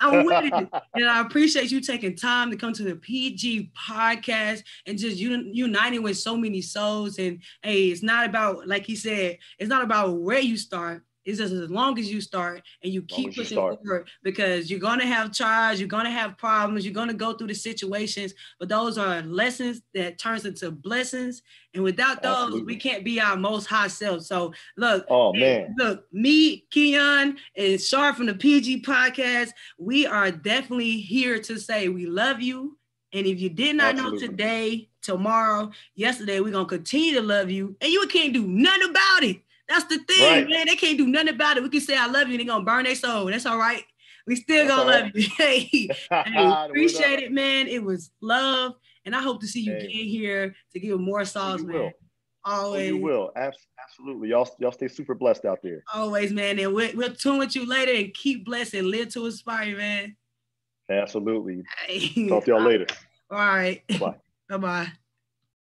S2: I'm with it. And I appreciate you taking time to come to the P.E.G podcast and just uniting with so many souls. And hey, it's not about, like he said, it's not about where you start. It's just as long as you start and you keep pushing forward, because you're going to have trials, you're going to have problems, you're going to go through the situations, but those are lessons that turns into blessings. And without those, we can't be our most high self. So look, me, Keon, and Shar from the P.E.G podcast, we are definitely here to say we love you. And if you did not know today, tomorrow, yesterday, we're going to continue to love you, and you can't do nothing about it. That's the thing, man. They can't do nothing about it. We can say I love you, and they're gonna burn their soul. That's all right. We still gonna love you. Hey, appreciate it, man. It was love, and I hope to see you get here to give more songs, man. Always.
S1: You will. Absolutely. Y'all stay super blessed out there.
S2: Always, man. And we'll tune with you later, and keep blessed and live to inspire, man.
S1: Absolutely. Talk to y'all later.
S2: All right. Bye-bye. Bye-bye.